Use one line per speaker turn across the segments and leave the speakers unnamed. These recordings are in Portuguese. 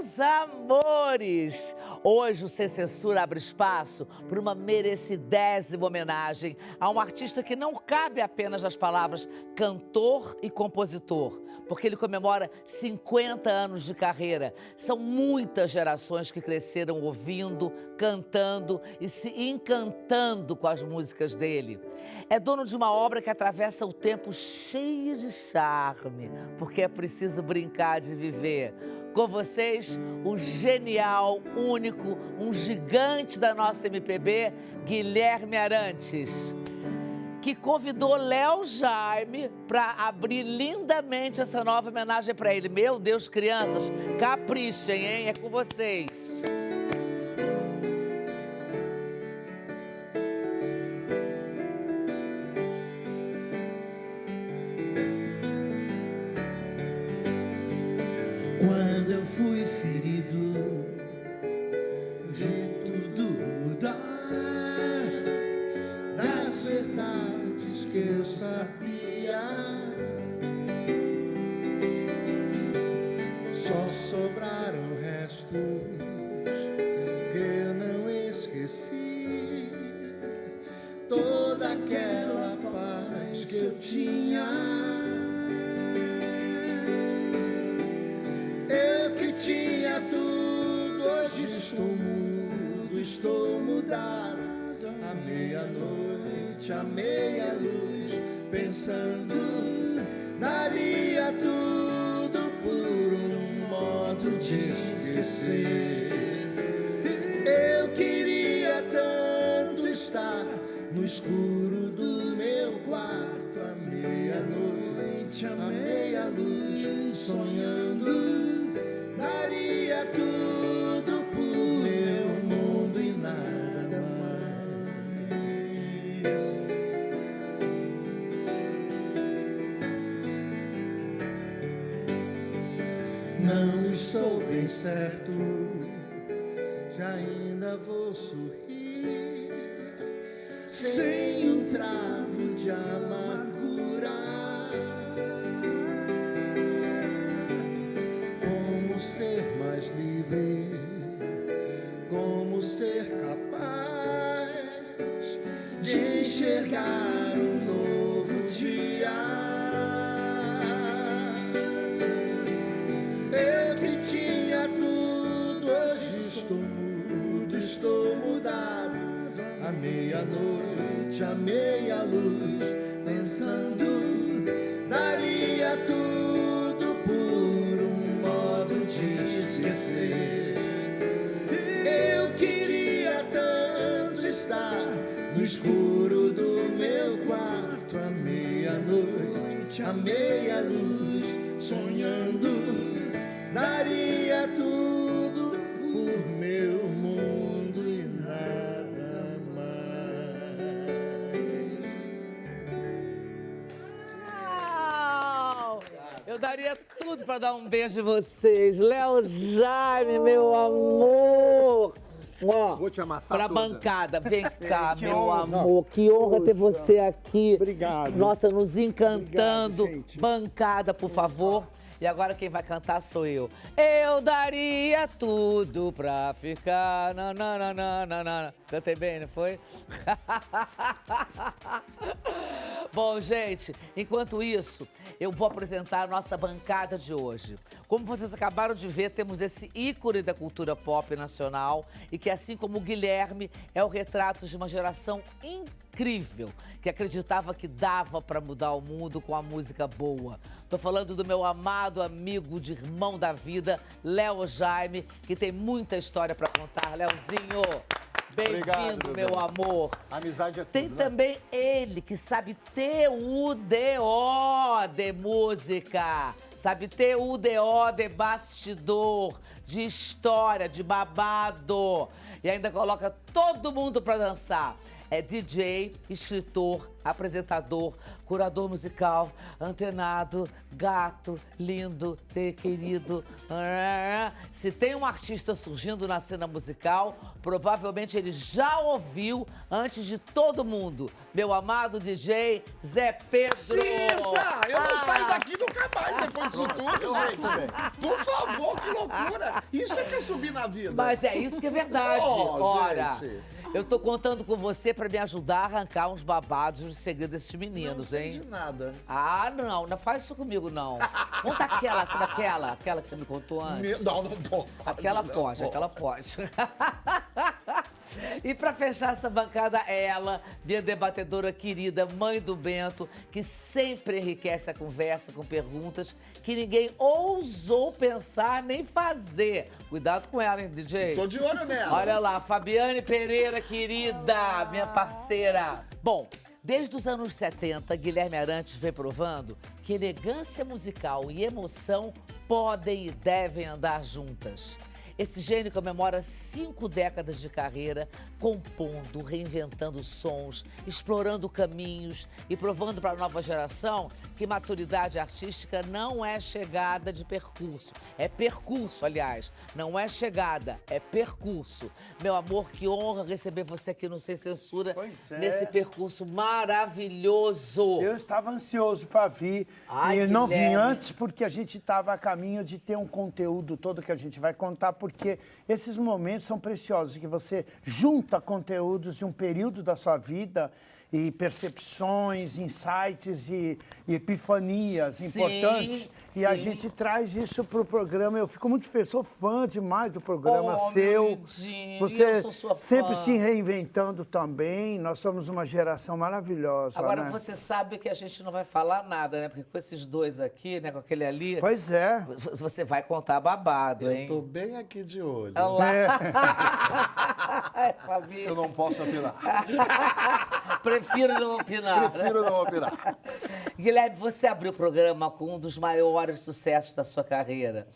Meus amores, hoje o Sem Censura abre espaço para uma merecidésima homenagem a um artista que não cabe apenas nas palavras cantor e compositor, porque ele comemora 50 anos de carreira. São muitas gerações que cresceram ouvindo, cantando e se encantando com as músicas dele. É dono de uma obra que atravessa o tempo cheia de charme, porque é preciso brincar de viver. Com vocês, o genial, único, um gigante da nossa MPB, Guilherme Arantes, que convidou Léo Jaime para abrir lindamente essa nova homenagem para ele. Meu Deus, crianças, caprichem, hein? É com vocês.
Quando eu fui ferido, vi tudo mudar. Das verdades que eu sabia, só sobraram restos que eu não esqueci. Toda aquela paz que eu tinha. Tinha tudo, hoje estou mudo, estou mudado. À meia-noite, à meia-luz, pensando, daria tudo por um modo de esquecer. Eu queria tanto estar no escuro do meu quarto, à meia-noite, à meia-luz, sonhando. Daria tudo por meu mundo e nada mais. Não estou bem certo se ainda vou sorrir sem um travo de amargura. Ser mais livre, como ser capaz de enxergar um novo dia. Eu que tinha tudo, hoje estou mudo, estou mudado. À meia-noite, à meia-luz, pensando, daria tudo por um modo de esquecer. Eu queria tanto estar no escuro do meu quarto, à meia-noite, à meia-luz, sonhando, daria tudo por meu mundo e nada
Uau! Eu daria tudo para dar um beijo em vocês. Léo Jaime, meu amor. Ó,
vou te amassar
pra
toda.
Bancada. Vem cá,
Que
meu
honra.
amor. Que honra ter você aqui.
Obrigado.
Nossa, nos encantando.
Obrigado, gente.
Bancada, por favor. E agora quem vai cantar sou eu. Eu daria tudo pra ficar. Nananana. Cantei bem, não foi? Bom, gente, enquanto isso, eu vou apresentar a nossa bancada de hoje. Como vocês acabaram de ver, temos esse ícone da cultura pop nacional e que, assim como o Guilherme, é o retrato de uma geração incrível que acreditava que dava para mudar o mundo com a música boa. Tô falando do meu amado amigo de irmão da vida, Léo Jaime, que tem muita história para contar. Léozinho, bem-vindo, meu amor.
Amizade é tudo,
Tem
né?
também ele, que sabe TUDO de música, sabe TUDO de bastidor, de história, de babado. E ainda coloca todo mundo pra dançar. É DJ, escritor, apresentador, curador musical, antenado, gato, lindo, querido. Se tem um artista surgindo na cena musical, provavelmente ele já ouviu antes de todo mundo. Meu amado DJ Zé Pedro.
Cissa! Eu não saio daqui nunca mais depois disso tudo, gente. Por favor, que loucura. Isso é que é subir na vida.
Mas é isso que é verdade.
Oh,
Ora,
gente.
eu tô contando com você pra me ajudar a arrancar uns babados de segredo desses
Não
meninos,
sei
hein?
de nada.
Ah, não faz isso comigo, não. Conta aquela, sabe aquela? Aquela que você me contou antes.
Não pode.
Aquela
Não
pode, aquela pode. E pra fechar essa bancada, ela, minha debatedora querida, mãe do Bento, que sempre enriquece a conversa com perguntas que ninguém ousou pensar nem fazer. Cuidado com ela, hein, DJ?
Tô de olho nela.
Olha lá, Fabiane Pereira, querida, minha parceira. Bom, desde os anos 70, Guilherme Arantes vem provando que elegância musical e emoção podem e devem andar juntas. Esse gênio comemora 5 décadas de carreira, compondo, reinventando sons, explorando caminhos e provando para a nova geração que maturidade artística não é chegada de percurso. É percurso, aliás. Não é chegada, é percurso. Meu amor, que honra receber você aqui no Sem Censura, nesse percurso maravilhoso.
Eu estava ansioso para vir.
Ai,
e não vim
Guilherme.
antes porque a gente estava a caminho de ter um conteúdo todo que a gente vai contar, porque esses momentos são preciosos, que você junta conteúdos de um período da sua vida e percepções, insights e epifanias
Sim,
importantes. E a
sim.
gente traz isso para o programa. Eu fico muito feliz, sou fã demais do programa
Oh,
seu.
meu lindinho,
Você
eu sou sua
sempre
fã.
se reinventando também. Nós somos uma geração maravilhosa.
Agora,
né?
você sabe que a gente não vai falar nada, né? Porque com esses dois aqui, né? Com aquele ali,
Pois é.
você vai contar babado, hein?
Eu tô bem aqui de olho.
Olha lá.
É.
Fabi,
Eu não posso opinar.
prefiro não opinar.
Prefiro não opinar.
Guilherme, você abriu o programa com um dos maiores sucessos da sua carreira.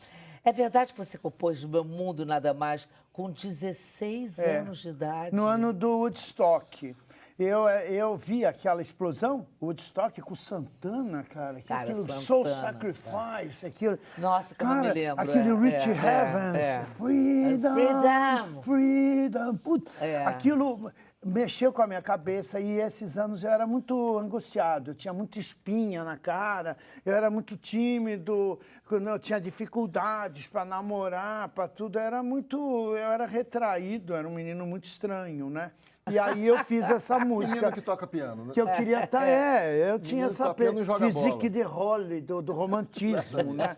É verdade que você compôs No Meu Mundo Nada Mais com 16 anos de idade?
No ano do Woodstock. Eu vi aquela explosão, Woodstock com Santana, cara.
Cara,
aquilo,
Santana,
Soul Sacrifice, aquilo.
Nossa, que eu não me lembro,
Aquele Rich Heavens,
Freedom.
Freedom. Putz,
É.
Aquilo mexeu com a minha cabeça e esses anos eu era muito angustiado, eu tinha muita espinha na cara, eu era muito tímido, eu tinha dificuldades para namorar, para tudo, eu era retraído, era um menino muito estranho, né? E aí eu fiz essa música.
Menino que toca piano, né?
Que eu queria estar, eu tinha essa
toca piano e joga
physique
bola.
de role, do romantismo, né?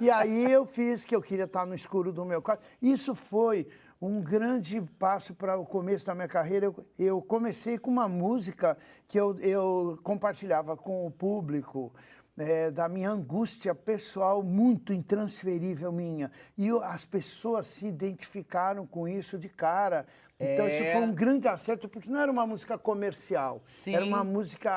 E aí eu fiz que eu queria estar no escuro do meu quarto. Isso foi um grande passo para o começo da minha carreira. Eu comecei com uma música que eu compartilhava com o público, da minha angústia pessoal muito intransferível minha. E as pessoas se identificaram com isso de cara. Então isso foi um grande acerto, porque não era uma música comercial.
Sim.
Era uma música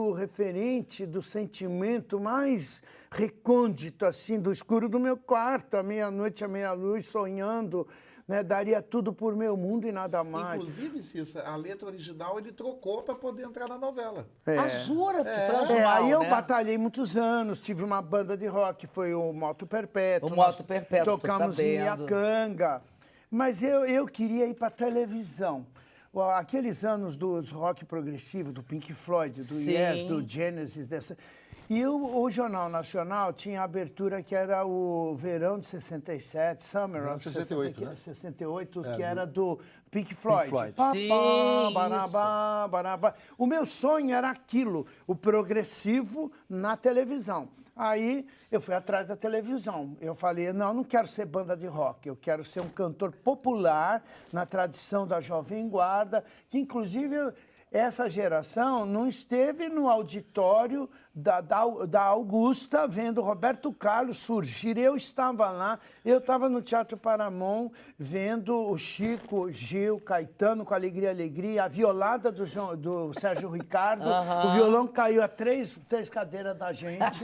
autorreferente do sentimento mais recôndito, assim, do escuro do meu quarto, à meia-noite, à meia-luz, sonhando, né? Daria tudo por meu mundo e nada mais.
Inclusive, Cissa, a letra original ele trocou para poder entrar na novela.
Ah, jura? Porque foi original,
Aí eu
né?
batalhei muitos anos, tive uma banda de rock, foi o Moto Perpétuo.
O Moto
nós
Perpétuo, tô
tocamos em
sabendo.
Iacanga. Mas eu queria ir para televisão. Aqueles anos dos rock progressivo, do Pink Floyd, do
Sim.
Yes, do Genesis, dessa... E o Jornal Nacional tinha a abertura que era o Verão de 67, Summer of
68, né?
68, que era do Pink Floyd.
Floyd.
Pá,
Sim,
pá, barabá, barabá. O meu sonho era aquilo, o progressivo na televisão. Aí eu fui atrás da televisão. Eu falei, não quero ser banda de rock, eu quero ser um cantor popular na tradição da Jovem Guarda, que inclusive essa geração não esteve no auditório da Augusta, vendo Roberto Carlos surgir. Eu estava lá, eu estava no Teatro Paramount, vendo o Chico, Gil, Caetano com Alegria, Alegria, a violada do Sérgio Ricardo. O violão caiu a três cadeiras da gente.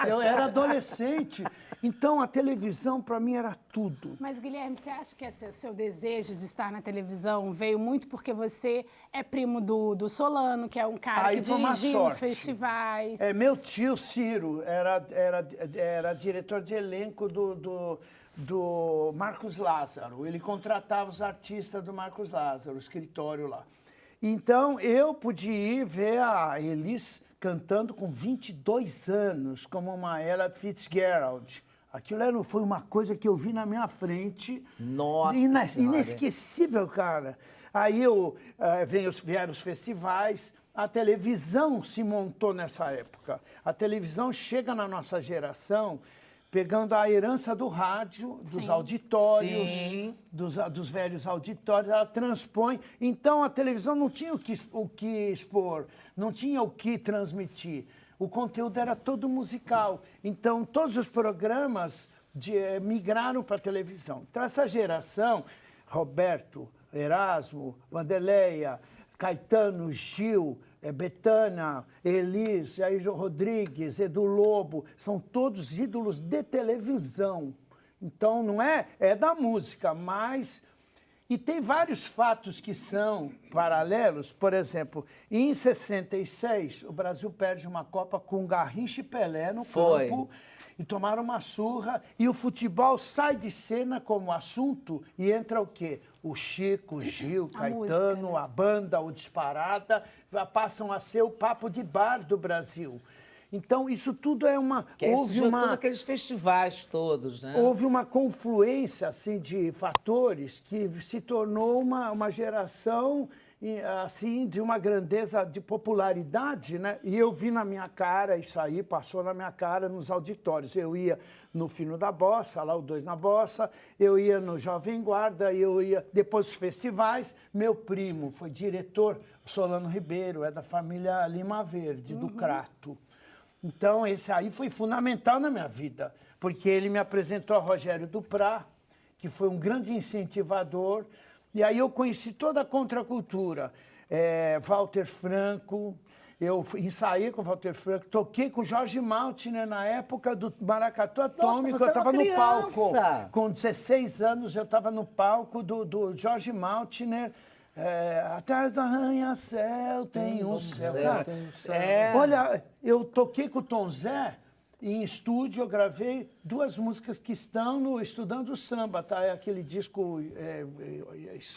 Eu era adolescente. Então, a televisão, para mim, era tudo.
Mas, Guilherme, você acha que esse seu desejo de estar na televisão veio muito porque você é primo do Solano, que é um cara que dirigiu os festivais?
Meu tio, Ciro, era diretor de elenco do Marcos Lázaro. Ele contratava os artistas do Marcos Lázaro, o escritório lá. Então, eu podia ir ver a Elis cantando com 22 anos, como uma Ella Fitzgerald. Aquilo foi uma coisa que eu vi na minha frente.
Nossa
inesquecível, cara. Aí vieram os festivais, a televisão se montou nessa época. A televisão chega na nossa geração pegando a herança do rádio, dos auditórios, dos velhos auditórios, ela transpõe. Então, a televisão não tinha o que expor, não tinha o que transmitir. O conteúdo era todo musical. Então, todos os programas migraram para a televisão. Então, essa geração, Roberto, Erasmo, Wanderleia, Caetano, Gil, Bethânia, Elis, Jair Rodrigues, Edu Lobo, são todos ídolos de televisão. Então, não é da música, mas... E tem vários fatos que são paralelos. Por exemplo, em 66, o Brasil perde uma Copa com Garrincha e Pelé no campo e tomaram uma surra. E o futebol sai de cena como assunto e entra o quê? O Chico, o Gil, Caetano, música, né? A banda, o Disparada, passam a ser o papo de bar do Brasil. Então, isso tudo é uma...
Todos aqueles festivais todos, né?
Houve uma confluência, assim, de fatores que se tornou uma geração, assim, de uma grandeza de popularidade, né? E eu vi na minha cara, isso aí passou na minha cara nos auditórios. Eu ia no Fino da Bossa, lá o 2 na Bossa, eu ia no Jovem Guarda, eu ia... Depois dos festivais, meu primo foi diretor, Solano Ribeiro, é da família Lima Verde, do Crato. Então, esse aí foi fundamental na minha vida, porque ele me apresentou a Rogério Duprá, que foi um grande incentivador, e aí eu conheci toda a contracultura. Walter Franco, eu ensaiei com o Walter Franco, toquei com o Jorge Maltner na época do Maracatu Atômico.
Nossa,
eu estava no palco.
criança.
Com 16 anos, eu estava no palco do Jorge Maltner. Atrás do arranha-céu tem um céu. Cara, olha, eu toquei com o Tom Zé em estúdio, eu gravei 2 músicas que estão no Estudando Samba, tá? É aquele disco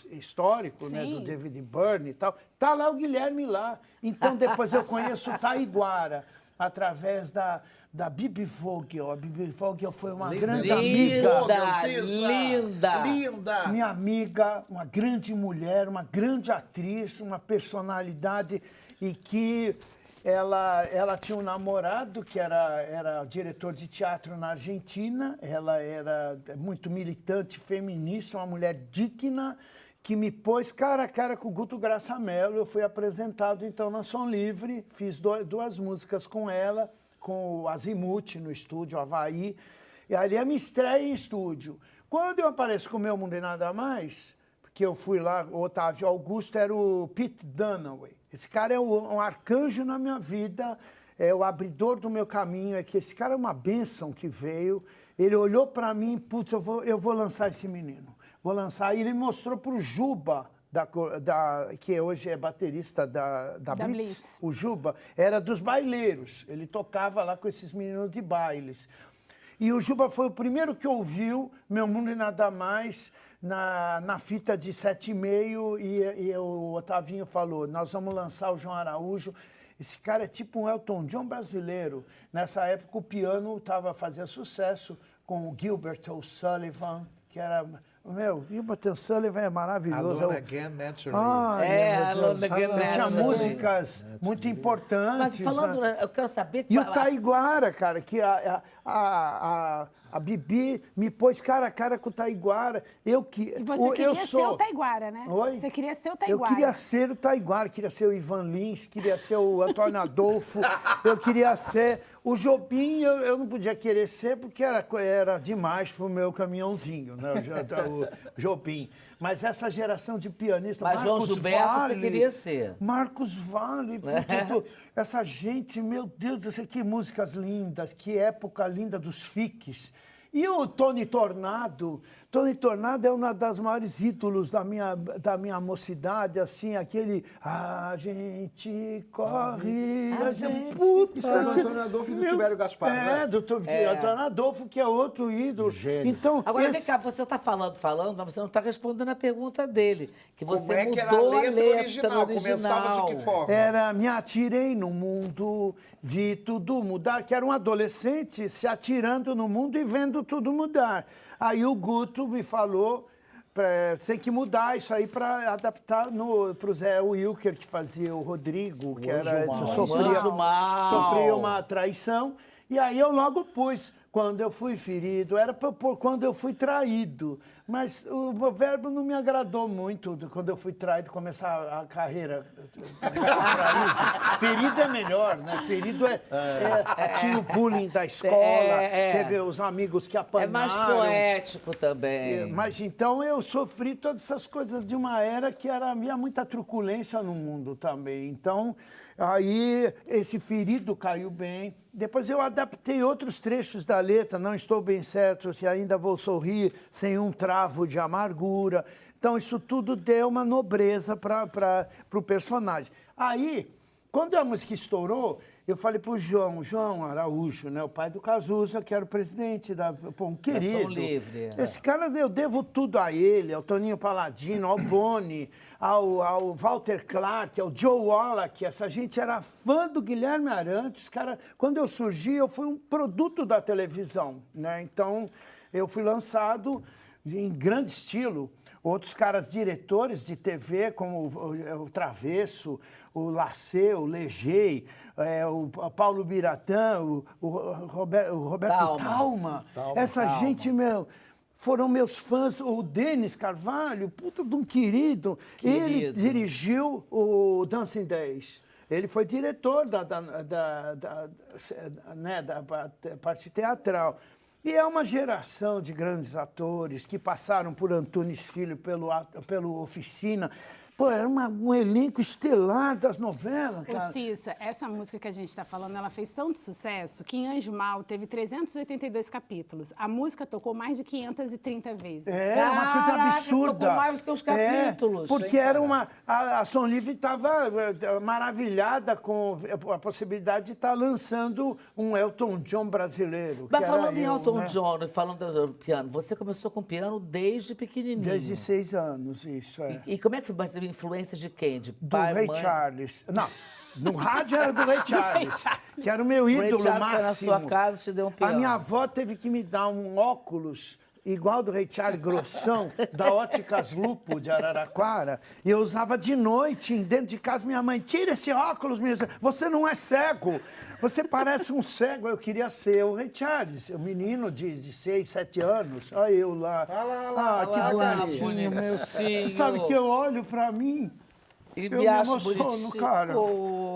histórico, né, do David Byrne e tal. Tá lá o Guilherme lá. Então, depois eu conheço o Taiguara, através da Bibi Vogel. A Bibi Vogel foi uma grande amiga.
Linda!
Minha amiga, uma grande mulher, uma grande atriz, uma personalidade e que ela tinha um namorado que era diretor de teatro na Argentina. Ela era muito militante, feminista, uma mulher digna, que me pôs cara a cara com o Guto Graça Mello. Eu fui apresentado, então, na Som Livre, fiz 2 músicas com ela, com o Azimuth no estúdio, Havaí, e ali a minha estreia em estúdio. Quando eu apareço com o Meu Mundo e Nada Mais, porque eu fui lá, o Otávio Augusto era o Pete Dunaway. Esse cara é um arcanjo na minha vida, é o abridor do meu caminho, é que esse cara é uma bênção que veio. Ele olhou para mim, putz, eu vou lançar esse menino. Vou lançar. E ele mostrou para o Juba, que hoje é baterista da Blitz. O Juba era dos baileiros. Ele tocava lá com esses meninos de bailes. E o Juba foi o primeiro que ouviu Meu Mundo e Nada Mais na fita de 7,5 e o Otavinho falou, nós vamos lançar o João Araújo. Esse cara é tipo um Elton John brasileiro. Nessa época o piano fazia sucesso com o Gilbert O'Sullivan, que era... Meu, Gilbert O'Sullivan é maravilhoso.
Alone Again, Naturally.
Alone Again, Naturally.
Tinha músicas muito importantes.
Mas falando,
né?
eu quero saber...
E o Taiguara, cara, que a Bibi me pôs cara a cara com o Taiguara.
E você queria ser o Taiguara, né?
Oi?
Você queria ser o Taiguara.
Eu queria ser o Taiguara, queria ser o Ivan Lins, queria ser o Antônio Adolfo, eu queria ser... O Jobim eu não podia querer ser porque era demais pro meu caminhãozinho, né? O Jobim. Mas essa geração de pianistas...
Mas João Gilberto você queria ser.
Marcos Valle, essa gente, meu Deus do céu, que músicas lindas, que época linda dos fiques. E o Tony Tornado? Tony Tornado é uma das maiores ídolos da minha mocidade, assim, aquele... A gente corre...
Isso é do Antônio Adolfo e do Tibério Gaspar, né?
Do Antônio Adolfo, que é outro ídolo.
Gênio.
Então,
Agora, vem cá, você está falando, mas você não está respondendo a pergunta dele. Que você
Como é que era
mudou
a letra original? Começava de que forma?
Era me atirei no mundo, vi tudo mudar, que era um adolescente se atirando no mundo e vendo tudo mudar. Aí o Guto me falou, tem que mudar isso aí para adaptar para o Zé Wilker, que fazia o Rodrigo, que sofria uma traição. E aí eu logo pus, quando eu fui ferido, era para pôr quando eu fui traído. Mas o verbo não me agradou muito quando eu fui traído, começar a carreira. Ferido é melhor, né? Ferido tinha o bullying da escola, teve os amigos que apanharam.
É mais poético também.
Mas então eu sofri todas essas coisas de uma era que havia muita truculência no mundo também. Então, aí esse ferido caiu bem. Depois eu adaptei outros trechos da letra, não estou bem certo se ainda vou sorrir sem um travo de amargura. Então isso tudo deu uma nobreza para o personagem. Aí, quando a música estourou, eu falei para o João Araújo, né, o pai do Cazuza, que era o presidente um querido.
Ação Livre.
Esse cara, eu devo tudo a ele, ao Toninho Paladino, ao Boni, ao Walter Clark, ao Joe Wallach. Essa gente era fã do Guilherme Arantes. Cara, quando eu surgi, eu fui um produto da televisão, né? Então, eu fui lançado em grande estilo. Outros caras diretores de TV, como o Travesso, o Lacê, o Legei, o Paulo Biratã, o Roberto Talma. Essa gente, foram meus fãs. O Denis Carvalho, puta de um querido. Ele dirigiu o Dancing Days. Ele foi diretor da parte teatral. E é uma geração de grandes atores que passaram por Antunes Filho, pelo Oficina. Pô, era um elenco estelar das novelas, cara.
Ô, Cissa, essa música que a gente está falando, ela fez tanto sucesso que em Anjo Mal teve 382 capítulos. A música tocou mais de 530 vezes.
É, uma coisa absurda.
Tocou mais do que os capítulos.
Porque era uma... A Som Livre estava maravilhada com a possibilidade de estar lançando um Elton John brasileiro.
Mas falando em Elton John e falando do piano, você começou com piano desde pequenininho.
Desde 6 anos, isso é.
E como é que foi? Influência de quem? De
do
pai,
Ray
mãe?
Charles. Não, no rádio era do Ray Charles, que era o meu ídolo
Ray Charles
máximo.
foi na sua casa e te deu um piano.
A minha avó teve que me dar um óculos igual do Ray Charles, grossão, da Óticas Lupo de Araraquara, e eu usava de noite, dentro de casa, minha mãe, tira esse óculos, você não é cego, você parece um cego. Eu queria ser o Ray Charles, um menino de 6, 7 anos, olha eu lá. Que bonitinho, meu. Você sabe que eu olho pra mim, eu me emociono, cara.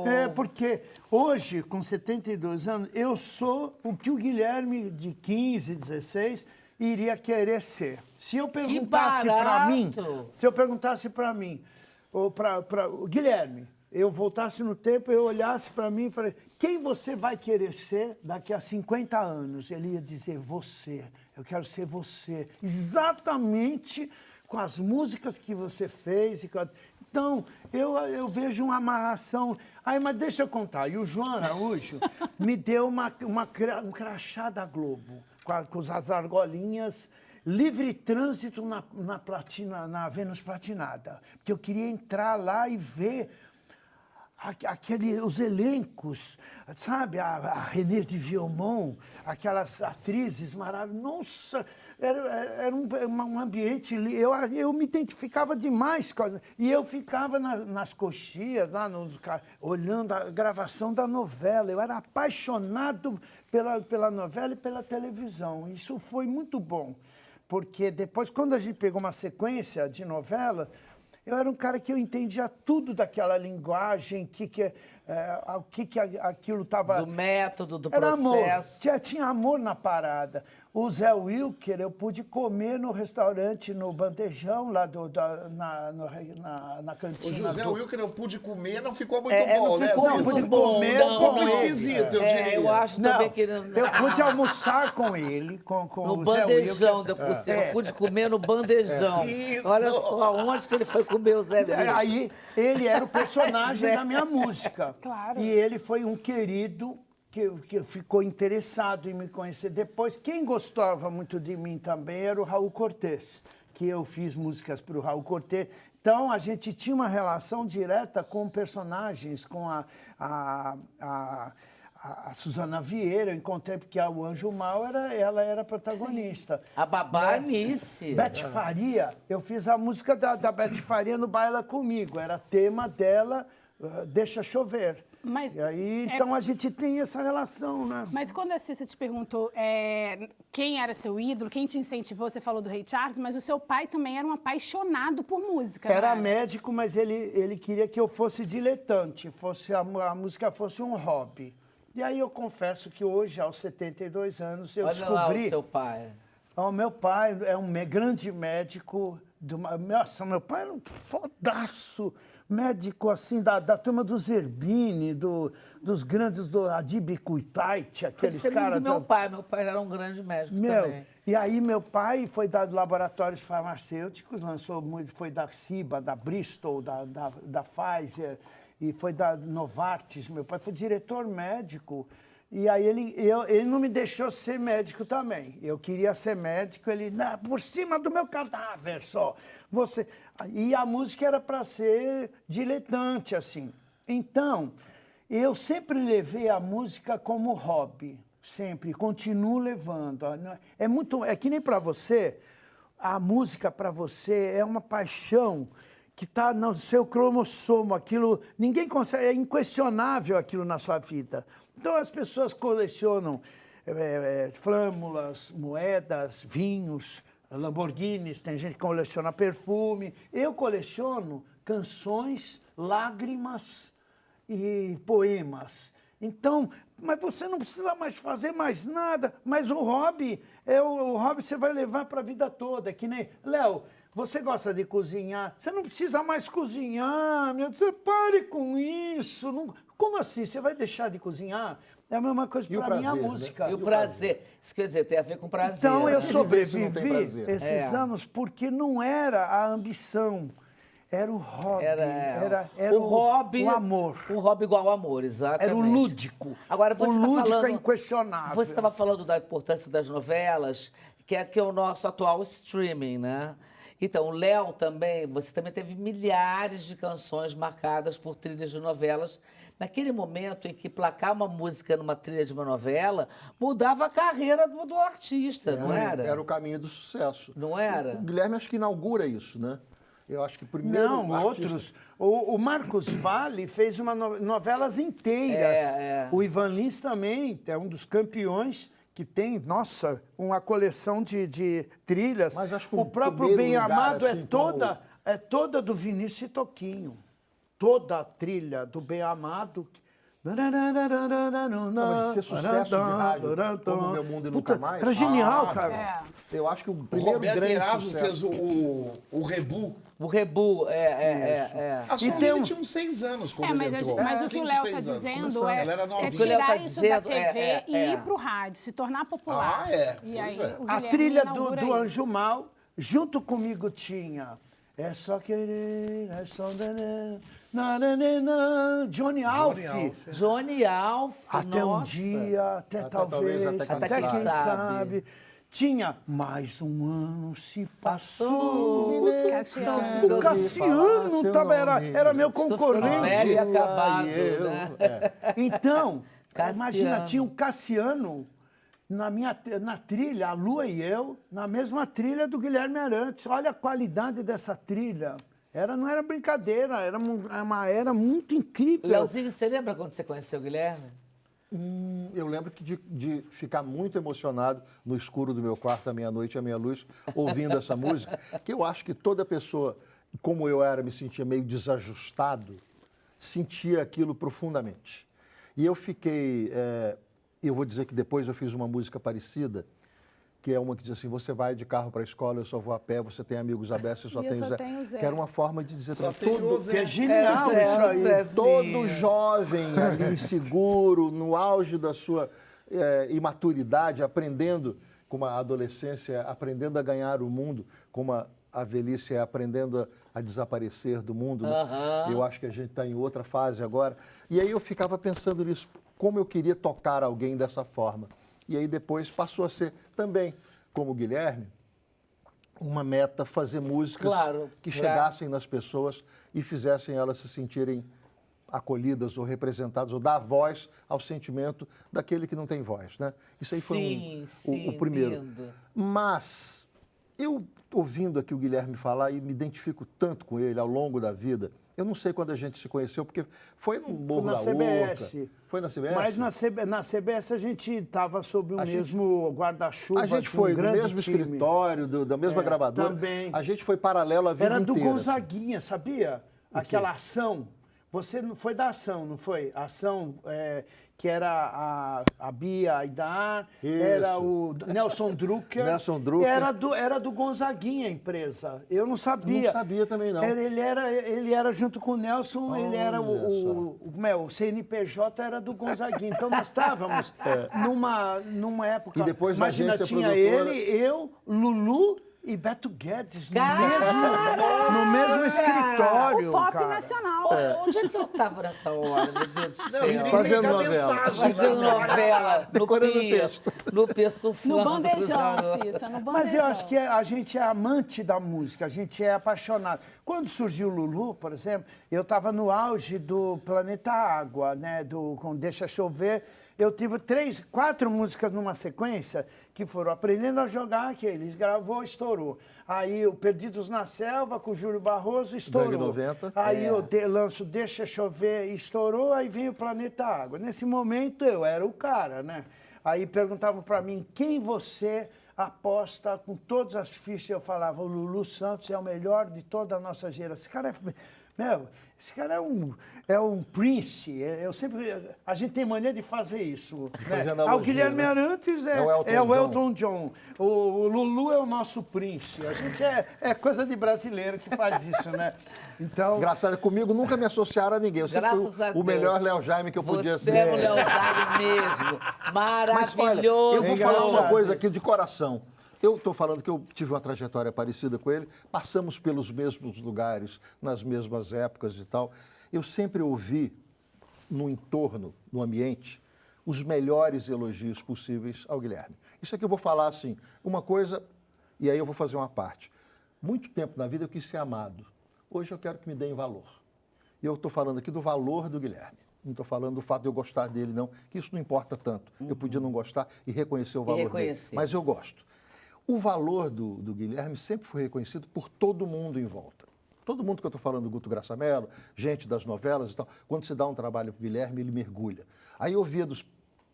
É, porque hoje, com 72 anos, eu sou o que o Guilherme, de 15, 16... iria querer ser. Se eu perguntasse para mim, ou para o Guilherme, eu voltasse no tempo, eu olhasse para mim e falei, quem você vai querer ser daqui a 50 anos? Ele ia dizer, você. Eu quero ser você. Exatamente com as músicas que você fez. Então, eu vejo uma amarração. Aí, mas deixa eu contar. E o João Araújo me deu um crachá da Globo, com as argolinhas, livre trânsito na Vênus Platinada. Porque eu queria entrar lá e ver os elencos, sabe? A Renée de Viaumont, aquelas atrizes maravilhosas. Nossa, era um ambiente... Eu me identificava demais. E eu ficava nas coxias, lá olhando a gravação da novela. Eu era apaixonado pela novela e pela televisão. Isso foi muito bom, porque depois, quando a gente pegou uma sequência de novela, eu era um cara que eu entendia tudo daquela linguagem, o que aquilo estava...
Do método, do
era
processo.
Amor. Tinha amor na parada. O Zé Wilker, eu pude comer no restaurante, no bandejão, lá na cantina.
O José Wilker eu pude comer, não ficou muito bom, né?
Não pude comer.
Ficou um pouco esquisito, eu diria.
Eu acho também que...
Eu pude almoçar com ele, com
no
o Zé
bandejão,
Wilker.
por cima. Eu pude comer no bandejão.
Isso.
Olha só, onde que ele foi comer o Zé Wilker?
Aí, ele era o personagem da minha música.
Claro.
E ele foi um querido que ficou interessado em me conhecer depois. Quem gostava muito de mim também era o Raul Cortez, que eu fiz músicas para o Raul Cortez. Então, a gente tinha uma relação direta com personagens, com a Suzana Vieira. Eu encontrei porque o Anjo Mal ela era protagonista.
Sim. A Babá Anice.
Beth Faria, eu fiz a música da Beth Faria no Baila Comigo. Era tema dela, Deixa Chover.
Mas
e aí, então, a gente tem essa relação, né?
Mas quando a Cissa te perguntou quem era seu ídolo, quem te incentivou, você falou do Ray Charles, mas o seu pai também era um apaixonado por música.
Era
né?
médico, mas ele queria que eu fosse diletante, a música fosse um hobby. E aí eu confesso que hoje, aos 72 anos, eu descobri...
Olha lá o seu pai.
O meu pai é um grande médico. Nossa, meu pai era um fodaço. Médico, assim, da turma do Zerbini, dos grandes, do Adib Kuitait, aqueles caras...
do meu pai era um grande médico também.
E aí meu pai foi da laboratórios farmacêuticos, foi da Ciba, da Bristol, da Pfizer, e foi da Novartis. Meu pai foi diretor médico. E aí ele não me deixou ser médico também. Eu queria ser médico, ele, não, por cima do meu cadáver só. E a música era para ser diletante, assim. Então, eu sempre levei a música como hobby, sempre, continuo levando. É que nem para você, a música para você é uma paixão que está no seu cromossomo, aquilo, ninguém consegue, é inquestionável aquilo na sua vida. Então, as pessoas colecionam flâmulas, moedas, vinhos, Lamborghinis, tem gente que coleciona perfume. Eu coleciono canções, lágrimas e poemas. Então, mas você não precisa mais fazer mais nada. Mas o hobby você vai levar para a vida toda. Que nem, Léo, você gosta de cozinhar? Você não precisa mais cozinhar, meu Deus, pare com isso. Não, como assim? Você vai deixar de cozinhar? É a mesma coisa para mim a música.
E o prazer? Isso quer dizer, tem a ver com prazer.
Então, eu
né?
sobrevivi esses anos porque não era a ambição, era o hobby. Era
o hobby,
o amor.
O hobby igual ao amor, exatamente.
Era o lúdico.
Agora, você
o lúdico
falando,
é inquestionável.
Você estava falando da importância das novelas, que é o nosso atual streaming, né? Então, o Léo também, você também teve milhares de canções marcadas por trilhas de novelas. Naquele momento em que placar uma música numa trilha de uma novela mudava a carreira do artista, não era?
Era o caminho do sucesso.
Não era?
O Guilherme acho que inaugura isso, né? Eu acho que primeiro...
Não, outros. O Marcos Valle fez novelas inteiras. O Ivan Lins também é um dos campeões que tem, nossa, uma coleção de trilhas.
Mas acho que
o próprio Bem Amado
assim,
é toda do Vinícius e Toquinho. Toda a trilha do Bem Amado.
Não, mas de ser sucesso de rádio, como o Meu Mundo e Nunca Mais.
Era genial, cara.
Eu acho que o
O
primeiro
Roberto
grande
Erasmo
sucesso...
fez o Rebu.
O Rebu,
A sua filha tinha uns 6 anos quando ele entrou.
Mas o que o Léo está dizendo é tirar isso da TV e ir para o rádio, se tornar popular.
E aí,
a trilha do Anjo Mal, junto comigo tinha É Só Querer, É Só... Johnny Alf.
Johnny Alf,
Até
nossa.
um dia, até talvez,
até
quem
quem
sabe. tinha mais um ano se passou.
Cassiano.
O Cassiano tava, era meu concorrente.
Velho e acabado, né?
Então,
Cassiano.
imagina, tinha um Cassiano na trilha, a Lua e eu, na mesma trilha do Guilherme Arantes. Olha a qualidade dessa trilha. Não era brincadeira, era muito incrível.
Leozinho, você lembra quando você conheceu o Guilherme?
Eu lembro que de ficar muito emocionado no escuro do meu quarto, à meia-noite, à meia-luz, ouvindo essa música, que eu acho que toda pessoa, como eu era, me sentia meio desajustado, sentia aquilo profundamente. E eu fiquei... eu vou dizer que depois eu fiz uma música parecida, que é uma que diz assim, você vai de carro para a escola, eu só vou a pé, você tem amigos abertos, eu só tenho o Zé. Que era uma forma de dizer
Só
também,
tem o Zé.
Que é genial isso aí.
Zezinho.
todo jovem ali, inseguro, no auge da sua imaturidade, aprendendo, como a adolescência, aprendendo a ganhar o mundo, como a velhice é aprendendo a desaparecer do mundo. Né? Eu acho que a gente está em outra fase agora. E aí eu ficava pensando nisso, como eu queria tocar alguém dessa forma. E aí depois passou a ser também, como o Guilherme, uma meta fazer músicas que chegassem nas pessoas e fizessem elas se sentirem acolhidas ou representadas, ou dar voz ao sentimento daquele que não tem voz, né? Isso aí foi o primeiro.
Lindo.
Mas eu, ouvindo aqui o Guilherme falar, e me identifico tanto com ele ao longo da vida, eu não sei quando a gente se conheceu, porque foi no Morro da
CBS.
Foi na CBS?
Mas na CBS a gente estava sob o mesmo guarda-chuva.
A gente
de
foi
um
no
grande
mesmo
time.
escritório, da mesma gravadora.
Também.
A gente foi paralelo a vida
Era do
inteira.
Gonzaguinha, sabia? Aquela ação. Você não foi da ação, não foi? A ação que era a Bia Aidar, era o Nelson Drucker.
Nelson Drucker.
Era do Gonzaguinha a empresa. Eu não sabia.
Não sabia também, não.
Ele era junto com o Nelson, ele era o CNPJ era do Gonzaguinha. Então nós estávamos numa época.
E depois a
imagina,
agência
tinha
produtora...
ele, eu, Lulu e Beto Guedes no mesmo escritório.
O pop
cara.
nacional.
Onde é que eu tava nessa hora, meu Deus do
Não,
céu?
ele
Fazendo
liga a
novela.
mensagem.
Fazendo
né?
novela, no
Decorando
Pia,
texto.
no Pia surfando.
No bandejão, Cissa, no bandejão.
Mas eu acho que a gente é amante da música, a gente é apaixonado. Quando surgiu o Lulu, por exemplo, eu estava no auge do Planeta Água, né, com Deixa Chover. Eu tive 4 músicas numa sequência que foram Aprendendo a Jogar, que eles gravou, estourou. Aí o Perdidos na Selva, com o Júlio Barroso, estourou.
Gangue 90.
Aí eu lanço Deixa Chover, estourou, aí vem o Planeta Água. Nesse momento eu era o cara, né? Aí perguntavam para mim, quem você aposta com todas as fichas? Eu falava, o Lulu Santos é o melhor de toda a nossa geração. Esse cara esse cara é um Prince. A gente tem mania de fazer isso. Né? O Guilherme Arantes é o Elton John. O Lulu é o nosso Prince. A gente é coisa de brasileiro que faz isso, né? Então...
Engraçado, comigo nunca me associaram a ninguém. Eu sempre fui o melhor Léo Jaime que eu podia ser.
Você é o Léo Jaime mesmo.
Mas olha,
Maravilhoso.
eu vou falar uma coisa aqui de coração. Eu estou falando que eu tive uma trajetória parecida com ele, passamos pelos mesmos lugares, nas mesmas épocas e tal. Eu sempre ouvi no entorno, no ambiente, os melhores elogios possíveis ao Guilherme. Isso aqui eu vou falar assim, uma coisa, e aí eu vou fazer uma parte. Muito tempo na vida eu quis ser amado. Hoje eu quero que me deem valor. E eu estou falando aqui do valor do Guilherme. Não estou falando do fato de eu gostar dele, não, que isso não importa tanto. Eu podia não gostar e reconhecer o valor dele, mas eu gosto. O valor do Guilherme sempre foi reconhecido por todo mundo em volta. Todo mundo que eu estou falando, Guto Graçamelo, gente das novelas e tal, quando se dá um trabalho para o Guilherme, ele mergulha. Aí eu via dos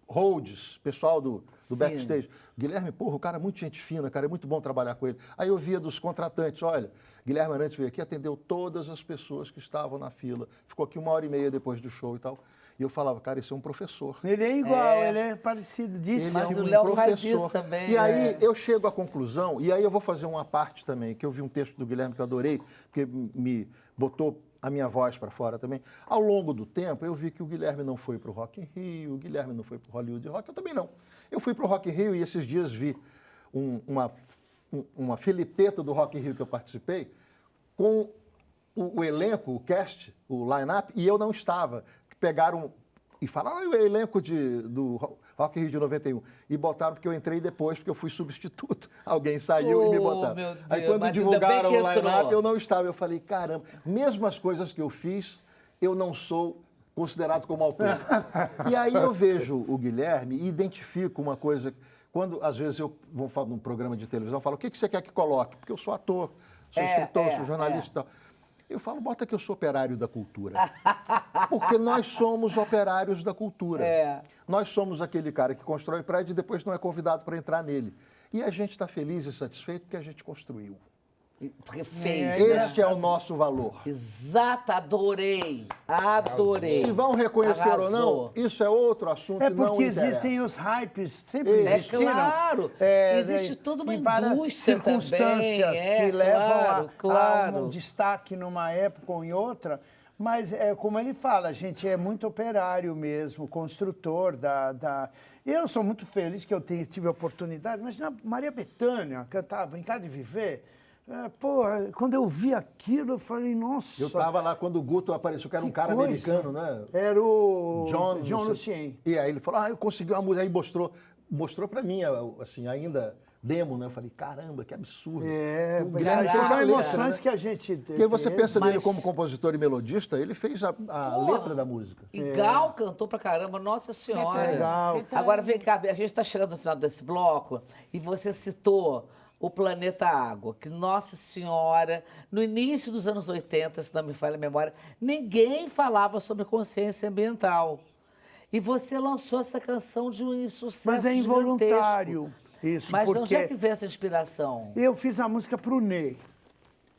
holds, pessoal do backstage, Guilherme, porra, o cara é muito gente fina, cara, é muito bom trabalhar com ele. Aí eu via dos contratantes, olha, Guilherme Arantes veio aqui, atendeu todas as pessoas que estavam na fila, ficou aqui 1h30 depois do show e tal. E eu falava, cara, esse é um professor.
Ele é igual, ele é parecido disso.
Mas
Ele
o
um
Léo
professor.
faz isso também.
E aí eu chego à conclusão, e aí eu vou fazer uma parte também, que eu vi um texto do Guilherme que eu adorei, porque me botou a minha voz para fora também. Ao longo do tempo, eu vi que o Guilherme não foi para o Rock in Rio, o Guilherme não foi para o Hollywood Rock, eu também não. Eu fui para o Rock in Rio e esses dias vi uma filipeta do Rock in Rio que eu participei, com o elenco, o cast, o line-up, e eu não estava. Pegaram e falaram, o elenco do Rock in Rio de 91. E botaram porque eu entrei depois, porque eu fui substituto. Alguém saiu e me botaram.
Meu Deus,
Aí quando
mas
divulgaram o
ainda bem que
line-up,
entrou.
eu não estava. Eu falei, caramba, mesmo as coisas que eu fiz, eu não sou considerado como autor. E aí eu vejo o Guilherme e identifico uma coisa. Quando, às vezes, eu vou falar num programa de televisão, eu falo, o que você quer que coloque? Porque eu sou ator, sou escritor, sou jornalista e tal. Eu falo, bota que eu sou operário da cultura. Porque nós somos operários da cultura. Nós somos aquele cara que constrói prédio e depois não é convidado para entrar nele. E a gente está feliz e satisfeito porque a gente construiu.
Porque fez.
Este é o nosso valor.
Exato, adorei.
Se vão reconhecer ou não,
Arrasou.
isso é outro assunto.
É
não
porque
interessa.
existem os hypes, sempre existiram.
Claro, existe toda uma
em várias
indústria
circunstâncias
também,
que levam
claro.
a um destaque numa época ou em outra. Mas, como ele fala, a gente é muito operário mesmo, construtor da... Eu sou muito feliz que eu tive a oportunidade, mas na Maria Bethânia, cantar Brincar de Viver... quando eu vi aquilo, eu falei, nossa...
Eu estava lá quando o Guto apareceu, que era um cara
coisa.
americano, né?
Era o
John
Lucien.
E aí ele falou, eu consegui uma música. Aí mostrou para mim, assim, ainda demo, né? Eu falei, caramba, que absurdo. O Guilherme fez a
São
letra,
emoções
né?
que a gente...
Porque você pensa nele
Mas-
como compositor e melodista, ele fez a letra da música.
E Gal cantou pra caramba, Nossa Senhora.
Legal.
Agora vem cá, a gente está chegando no final desse bloco e você citou o Planeta Água, que, Nossa Senhora, no início dos anos 80, se não me falha a memória, ninguém falava sobre consciência ambiental. E você lançou essa canção de um sucesso
Mas é involuntário isso,
Mas
porque
onde é que veio essa inspiração?
eu fiz a música pro Ney.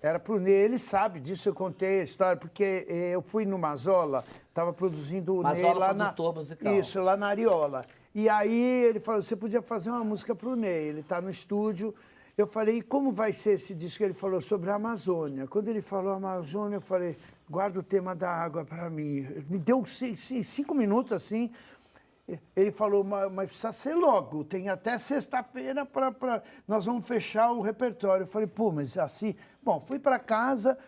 Era pro Ney, ele sabe disso, eu contei a história, porque eu fui no Mazola, estava produzindo o Ney
Mazola,
lá
produtor musical.
Isso, lá na Ariola. E aí ele falou, você podia fazer uma música pro Ney, ele está no estúdio. Eu falei, e como vai ser esse disco? Ele falou sobre a Amazônia. Quando ele falou Amazônia, eu falei, guarda o tema da água para mim. Me deu 5 minutos assim. Ele falou, mas precisa ser logo, tem até sexta-feira para nós vamos fechar o repertório. Eu falei, pô, mas assim... Bom, fui para casa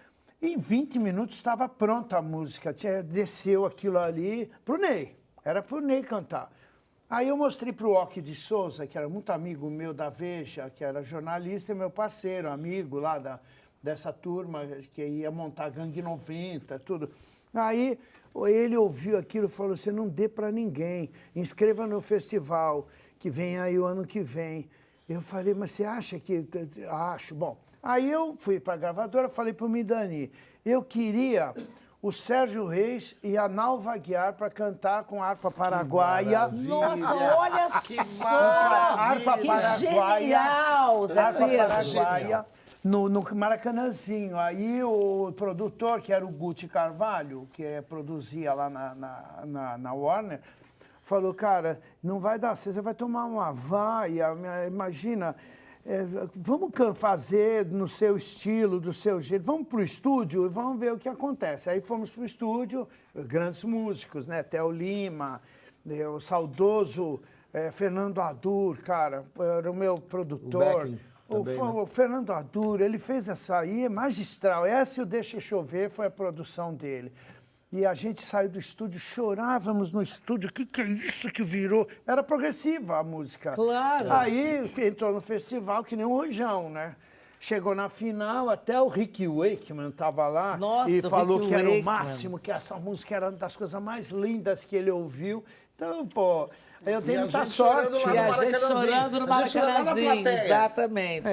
e em 20 minutos estava pronta a música. Desceu aquilo ali pro Ney, era pro Ney cantar. Aí eu mostrei para o Oki de Souza, que era muito amigo meu da Veja, que era jornalista e meu parceiro, amigo lá dessa turma que ia montar a Gangue 90, tudo. Aí ele ouviu aquilo e falou, você não dê para ninguém, inscreva no festival, que vem aí o ano que vem. Eu falei, mas você acha que... Acho. Bom, aí eu fui para a gravadora, falei para o Midani, eu queria... o Sérgio Reis e a Nalva Aguiar para cantar com harpa paraguaia.
Nossa, olha só!
Harpa
Que
paraguaia.
genial, Zé
Harpa
Pedro.
paraguaia. No Maracanãzinho. Aí o produtor, que era o Guti Carvalho, que produzia lá na Warner, falou, cara, não vai dar certo, você vai tomar uma vaia, imagina... vamos fazer no seu estilo, do seu jeito, vamos para o estúdio e vamos ver o que acontece. Aí fomos para o estúdio, grandes músicos, né? Theo Lima, o saudoso Fernando Adur, cara, era o meu produtor. O Fernando Adur, ele fez essa aí, magistral. Essa e o Deixa Chover foi a produção dele. E a gente saiu do estúdio, chorávamos no estúdio. O que é isso que virou? Era progressiva a música.
Claro.
Aí entrou no festival, que nem um rojão, né? Chegou na final, até o Rick Wakeman estava lá.
Nossa,
e falou
Rick
que era o
Wakeman.
máximo, que essa música era uma das coisas mais lindas que ele ouviu. Então, pô, eu tenho muita sorte.
E a gente chorando no Maracanãzinho, exatamente.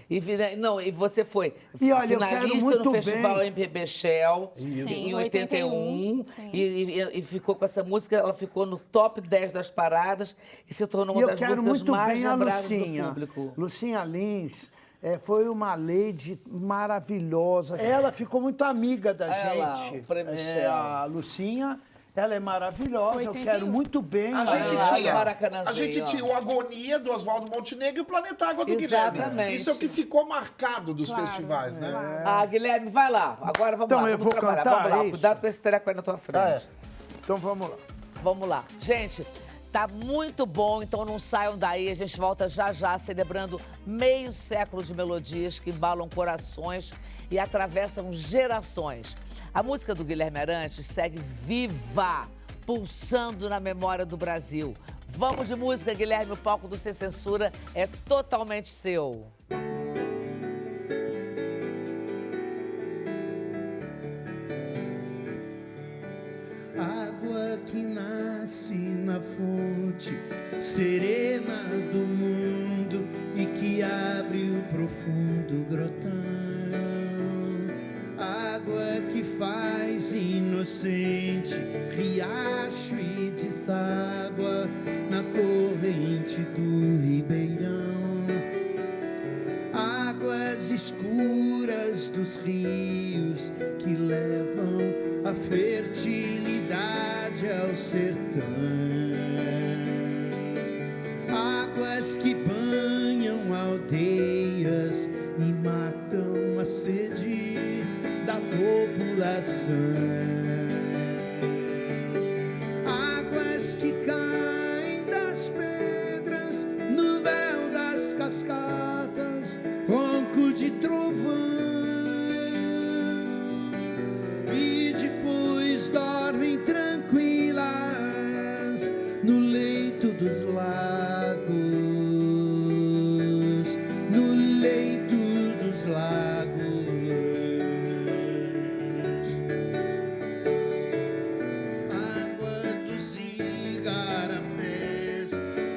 E você foi
E olha, eu
finalista
quero muito
no Festival
bem.
MPB Shell
Sim,
em 81
sim.
e ficou com essa música, ela ficou no top 10 das paradas e se tornou
E
uma
eu
das
quero
músicas
muito
mais
bem a
lembradas do
Lucinha.
público.
Lucinha Lins foi uma lady maravilhosa. Ela ficou muito amiga da
Ela,
gente.
o Prêmio Shell.
A Lucinha, ela é maravilhosa. Eu
81.
quero muito bem.
A
lá no
gente
Maracanãzinho,
tinha o Agonia do Oswaldo Montenegro e o Planeta Água do Guilherme.
Exatamente.
Isso é o que ficou marcado dos festivais, né?
Guilherme, vai lá. Agora vamos
Então,
lá,
eu
vamos
vou
trabalhar.
cantar,
Vamos lá,
é isso?
cuidado com esse treco aí na tua frente.
Então vamos lá.
Vamos lá. Gente, tá muito bom, então não saiam daí. A gente volta já já celebrando meio século de melodias que embalam corações e atravessam gerações. A música do Guilherme Arantes segue viva, pulsando na memória do Brasil. Vamos de música, Guilherme, o palco do Sem Censura é totalmente seu.
Água que nasce na fonte serena do mundo e que abre o profundo grotão. Água que faz inocente riacho e deságua na corrente do ribeirão. Águas escuras dos rios que levam a fertilidade ao sertão. Águas que banham aldeias e matam a sede da população. Águas que caem das pedras no véu das cascatas, ronco de trovão. E depois dormem tranquilas no leito dos lagos, no leito dos lagos. Água dos igarapés,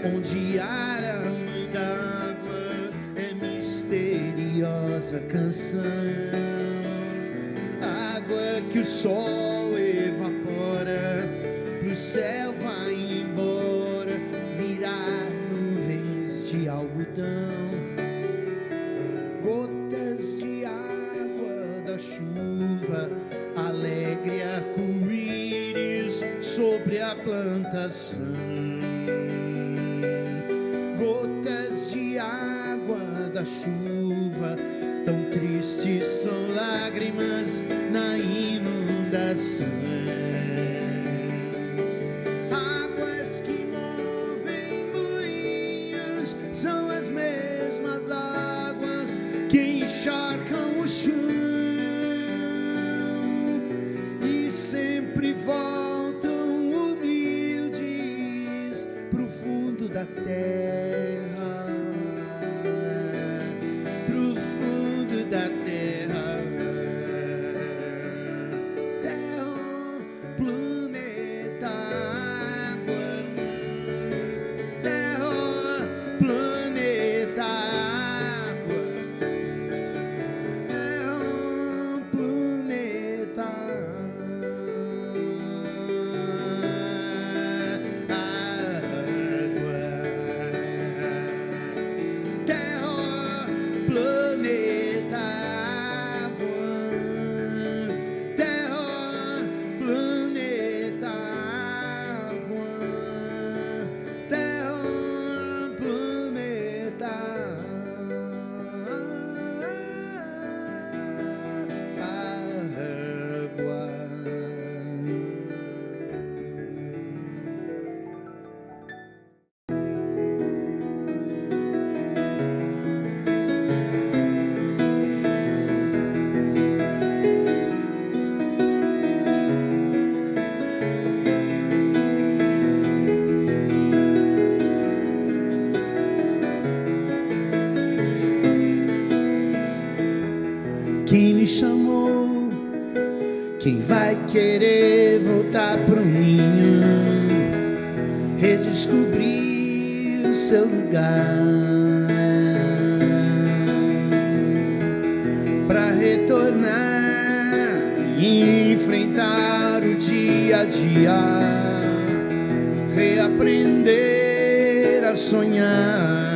onde a mãe d'água é misteriosa canção. Água que o sol evapora, pro céu vai embora, virar nuvens de algodão. Gotas de água da chuva, alegre arco-íris sobre a plantação. Gotas de água da chuva, tão tristes são lágrimas na inundação. Águas que movem moinhos são as mesmas águas que encharcam o chão e sempre voltam humildes pro fundo da terra, pro fundo da terra. Terra, planeta, água. Terra, planeta, água. Terra, planeta, água. Terra, planeta, água. Terra, planeta, água. Terra, planeta, Quem me chamou? Quem vai querer voltar pro ninho, redescobrir o seu lugar, pra retornar e enfrentar o dia a dia, reaprender a sonhar.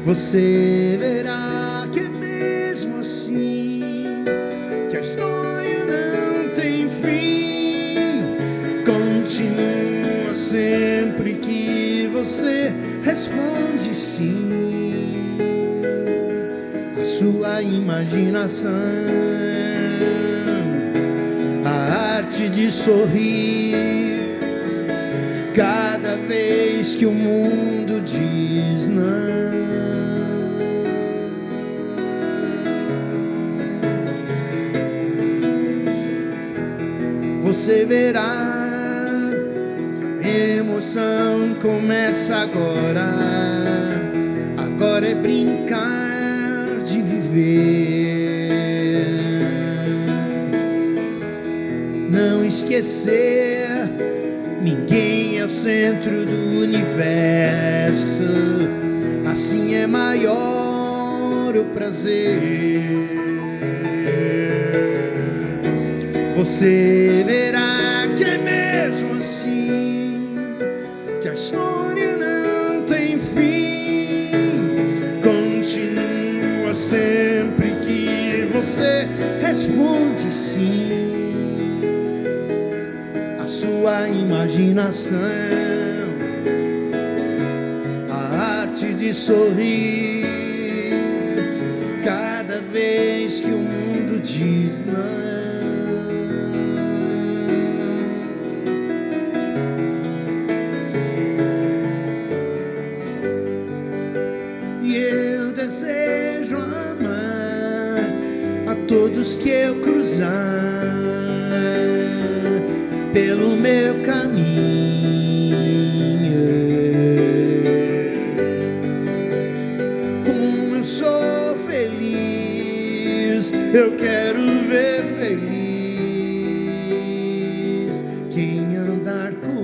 Você verá que é mesmo assim, que a história não tem fim. Continua sempre que você responde sim. A sua imaginação, a arte de sorrir, cada vez que o mundo diz não. Você verá emoção começa agora. Agora é brincar de viver. Não esquecer, ninguém é o centro do universo. Assim é maior o prazer. Você verá que é mesmo assim, que a história não tem fim. Continua sempre que você responde sim. A sua imaginação, a arte de sorrir, cada vez que o mundo diz não. E eu desejo amar a todos que eu cruzar pelo meu caminho. Como eu sou feliz, eu quero ver feliz quem andar comigo.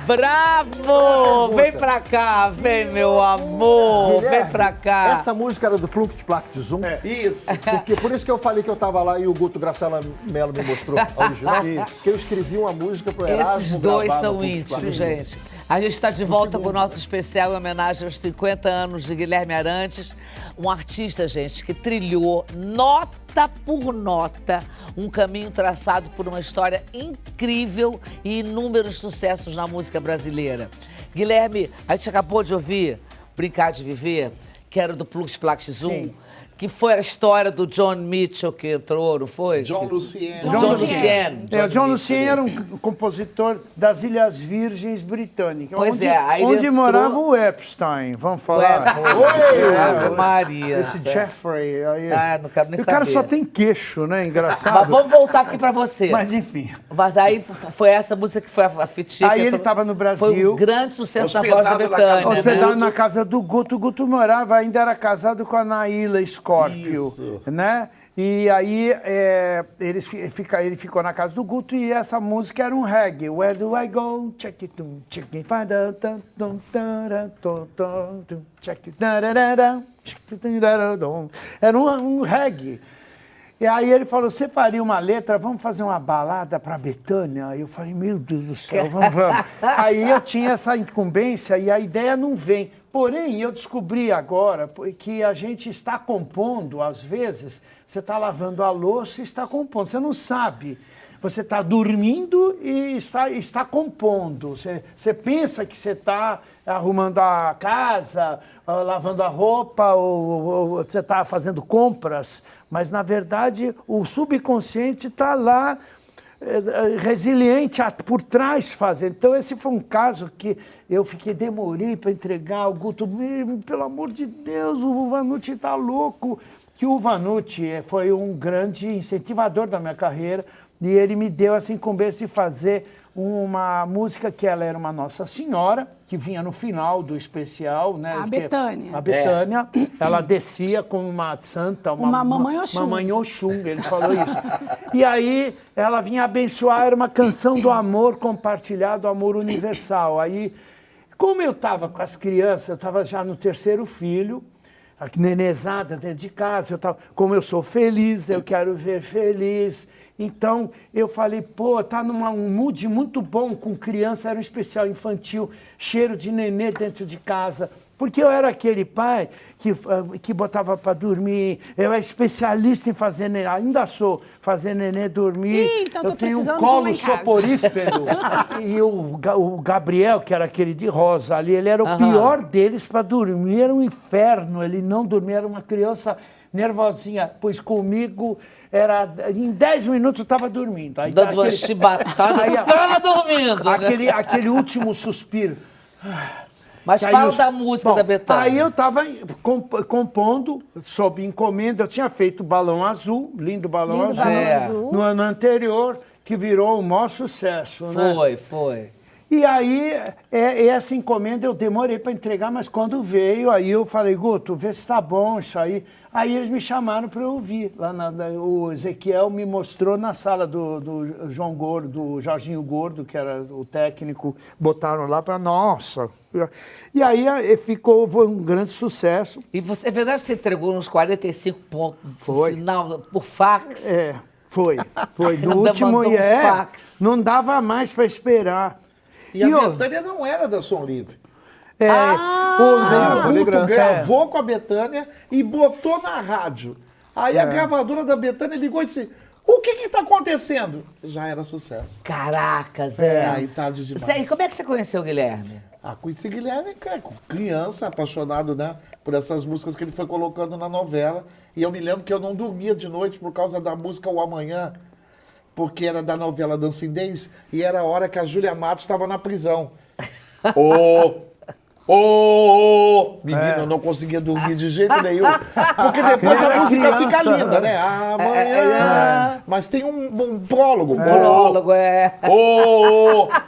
Bravo! Vem pra cá, vem, meu amor.
Guilherme,
Vem pra cá.
Essa música era do Plunct Plact Zoom.
Isso.
Porque, por isso que eu falei que eu tava lá e o Guto Graçela Mello me mostrou a original. Que eu escrevi uma música pro Erasmo.
Esses dois
gravar
são
no Plunct
íntimos,
Plact.
gente. A gente está de volta com o nosso especial em homenagem aos 50 anos de Guilherme Arantes, um artista, gente, que trilhou nota por nota um caminho traçado por uma história incrível e inúmeros sucessos na música brasileira. Guilherme, a gente acabou de ouvir Brincar de Viver, que era do Plunct Plact Zoom.
Sim.
Que foi a história do John Mitchell que entrou, não foi?
John Lucien.
John Lucien.
O John Lucien era um compositor das Ilhas Virgens Britânicas.
Pois
onde,
é, aí ele
onde
entrou-
morava o Epstein, vamos falar.
Ave Maria.
Esse Jeffrey. Aí.
Ah, não quero nem
o cara
saber.
só tem queixo, né? Engraçado.
Mas vamos voltar aqui pra você.
Mas enfim.
Mas aí foi essa música que foi a Fitinha.
Aí
que
ele
entrou-
estava no Brasil.
Foi um grande sucesso na voz da
Hospedado na
Betânia,
casa-
Hospedado
né?
na casa do Guto. O Guto morava, ainda era casado com a Naíla Scorpio,
Isso.
né? E aí ele ficou na casa do Guto e essa música era um reggae. Where do I go? Check it, check it, find out, check it, era um reggae. E aí ele falou, você faria uma letra, vamos fazer uma balada para Betânia? Aí eu falei, meu Deus do céu, vamos. Aí eu tinha essa incumbência e a ideia não vem. Porém, eu descobri agora que a gente está compondo, às vezes, você está lavando a louça e está compondo, você não sabe. Você está dormindo e está compondo. Você pensa que você está arrumando a casa, lavando a roupa, ou você está fazendo compras, mas, na verdade, o subconsciente está lá, resiliente por trás fazendo. Então, esse foi um caso que eu demorei para entregar o Guto. Pelo amor de Deus, o Vanucci está louco. Que o Vanucci foi um grande incentivador da minha carreira e ele me deu essa incumbência de fazer uma música que ela era uma Nossa Senhora, que vinha no final do especial, né?
A Betânia.
A Betânia, ela descia como uma santa,
Uma Mamãe Oxum.
Mamãe Oxum, ele falou isso. E aí ela vinha abençoar, era uma canção do amor compartilhado, amor universal. Aí, como eu estava com as crianças, eu estava já no terceiro filho, a nenezada dentro de casa, como eu sou feliz, eu quero ver feliz. Então, eu falei, pô, tá um mood muito bom com criança, era um especial infantil, cheiro de nenê dentro de casa. Porque eu era aquele pai que botava para dormir, eu era especialista em fazer neném, ainda sou, fazer neném dormir.
Ih, então
eu tenho um
precisando de uma
colo
em casa.
soporífero. E o Gabriel, que era aquele de rosa ali, ele era o pior deles para dormir, era um inferno, ele não dormia, era uma criança nervosinha, pois comigo em 10 minutos eu estava dormindo. Aí,
dando uma chibatadas, estava dormindo. Né?
Aquele último suspiro.
Mas fala da música da Bethânia.
Aí eu estava compondo, sob encomenda, eu tinha feito Balão Azul, lindo Balão Azul,
Balão Azul.
no ano anterior, que virou o maior sucesso.
Foi.
E aí, essa encomenda eu demorei para entregar, mas quando veio, aí eu falei, Guto, vê se está bom isso aí. Aí eles me chamaram para eu ouvir. O Ezequiel me mostrou na sala do João Gordo, do Jorginho Gordo, que era o técnico, botaram lá para nossa. E aí foi um grande sucesso.
E é verdade que você entregou uns 45 pontos
Foi.
no final, por fax?
Foi. No
Ainda
último,
mandou um fax.
não dava mais para esperar.
E a Bethânia não era da Som Livre.
O
Guto gravou com a Bethânia e botou na rádio. Aí a gravadora da Bethânia ligou e disse, o que está acontecendo? Já era sucesso.
Caracas,
Aí tarde demais.
E como é que você conheceu o Guilherme?
Conheci Guilherme, criança, apaixonado, né, por essas músicas que ele foi colocando na novela. E eu me lembro que eu não dormia de noite por causa da música O Amanhã, porque era da novela Dancidez e era a hora que a Júlia Matos estava na prisão. Menino, eu não conseguia dormir de jeito nenhum. Porque depois a música fica linda, né? Amanhã. Mas tem um prólogo.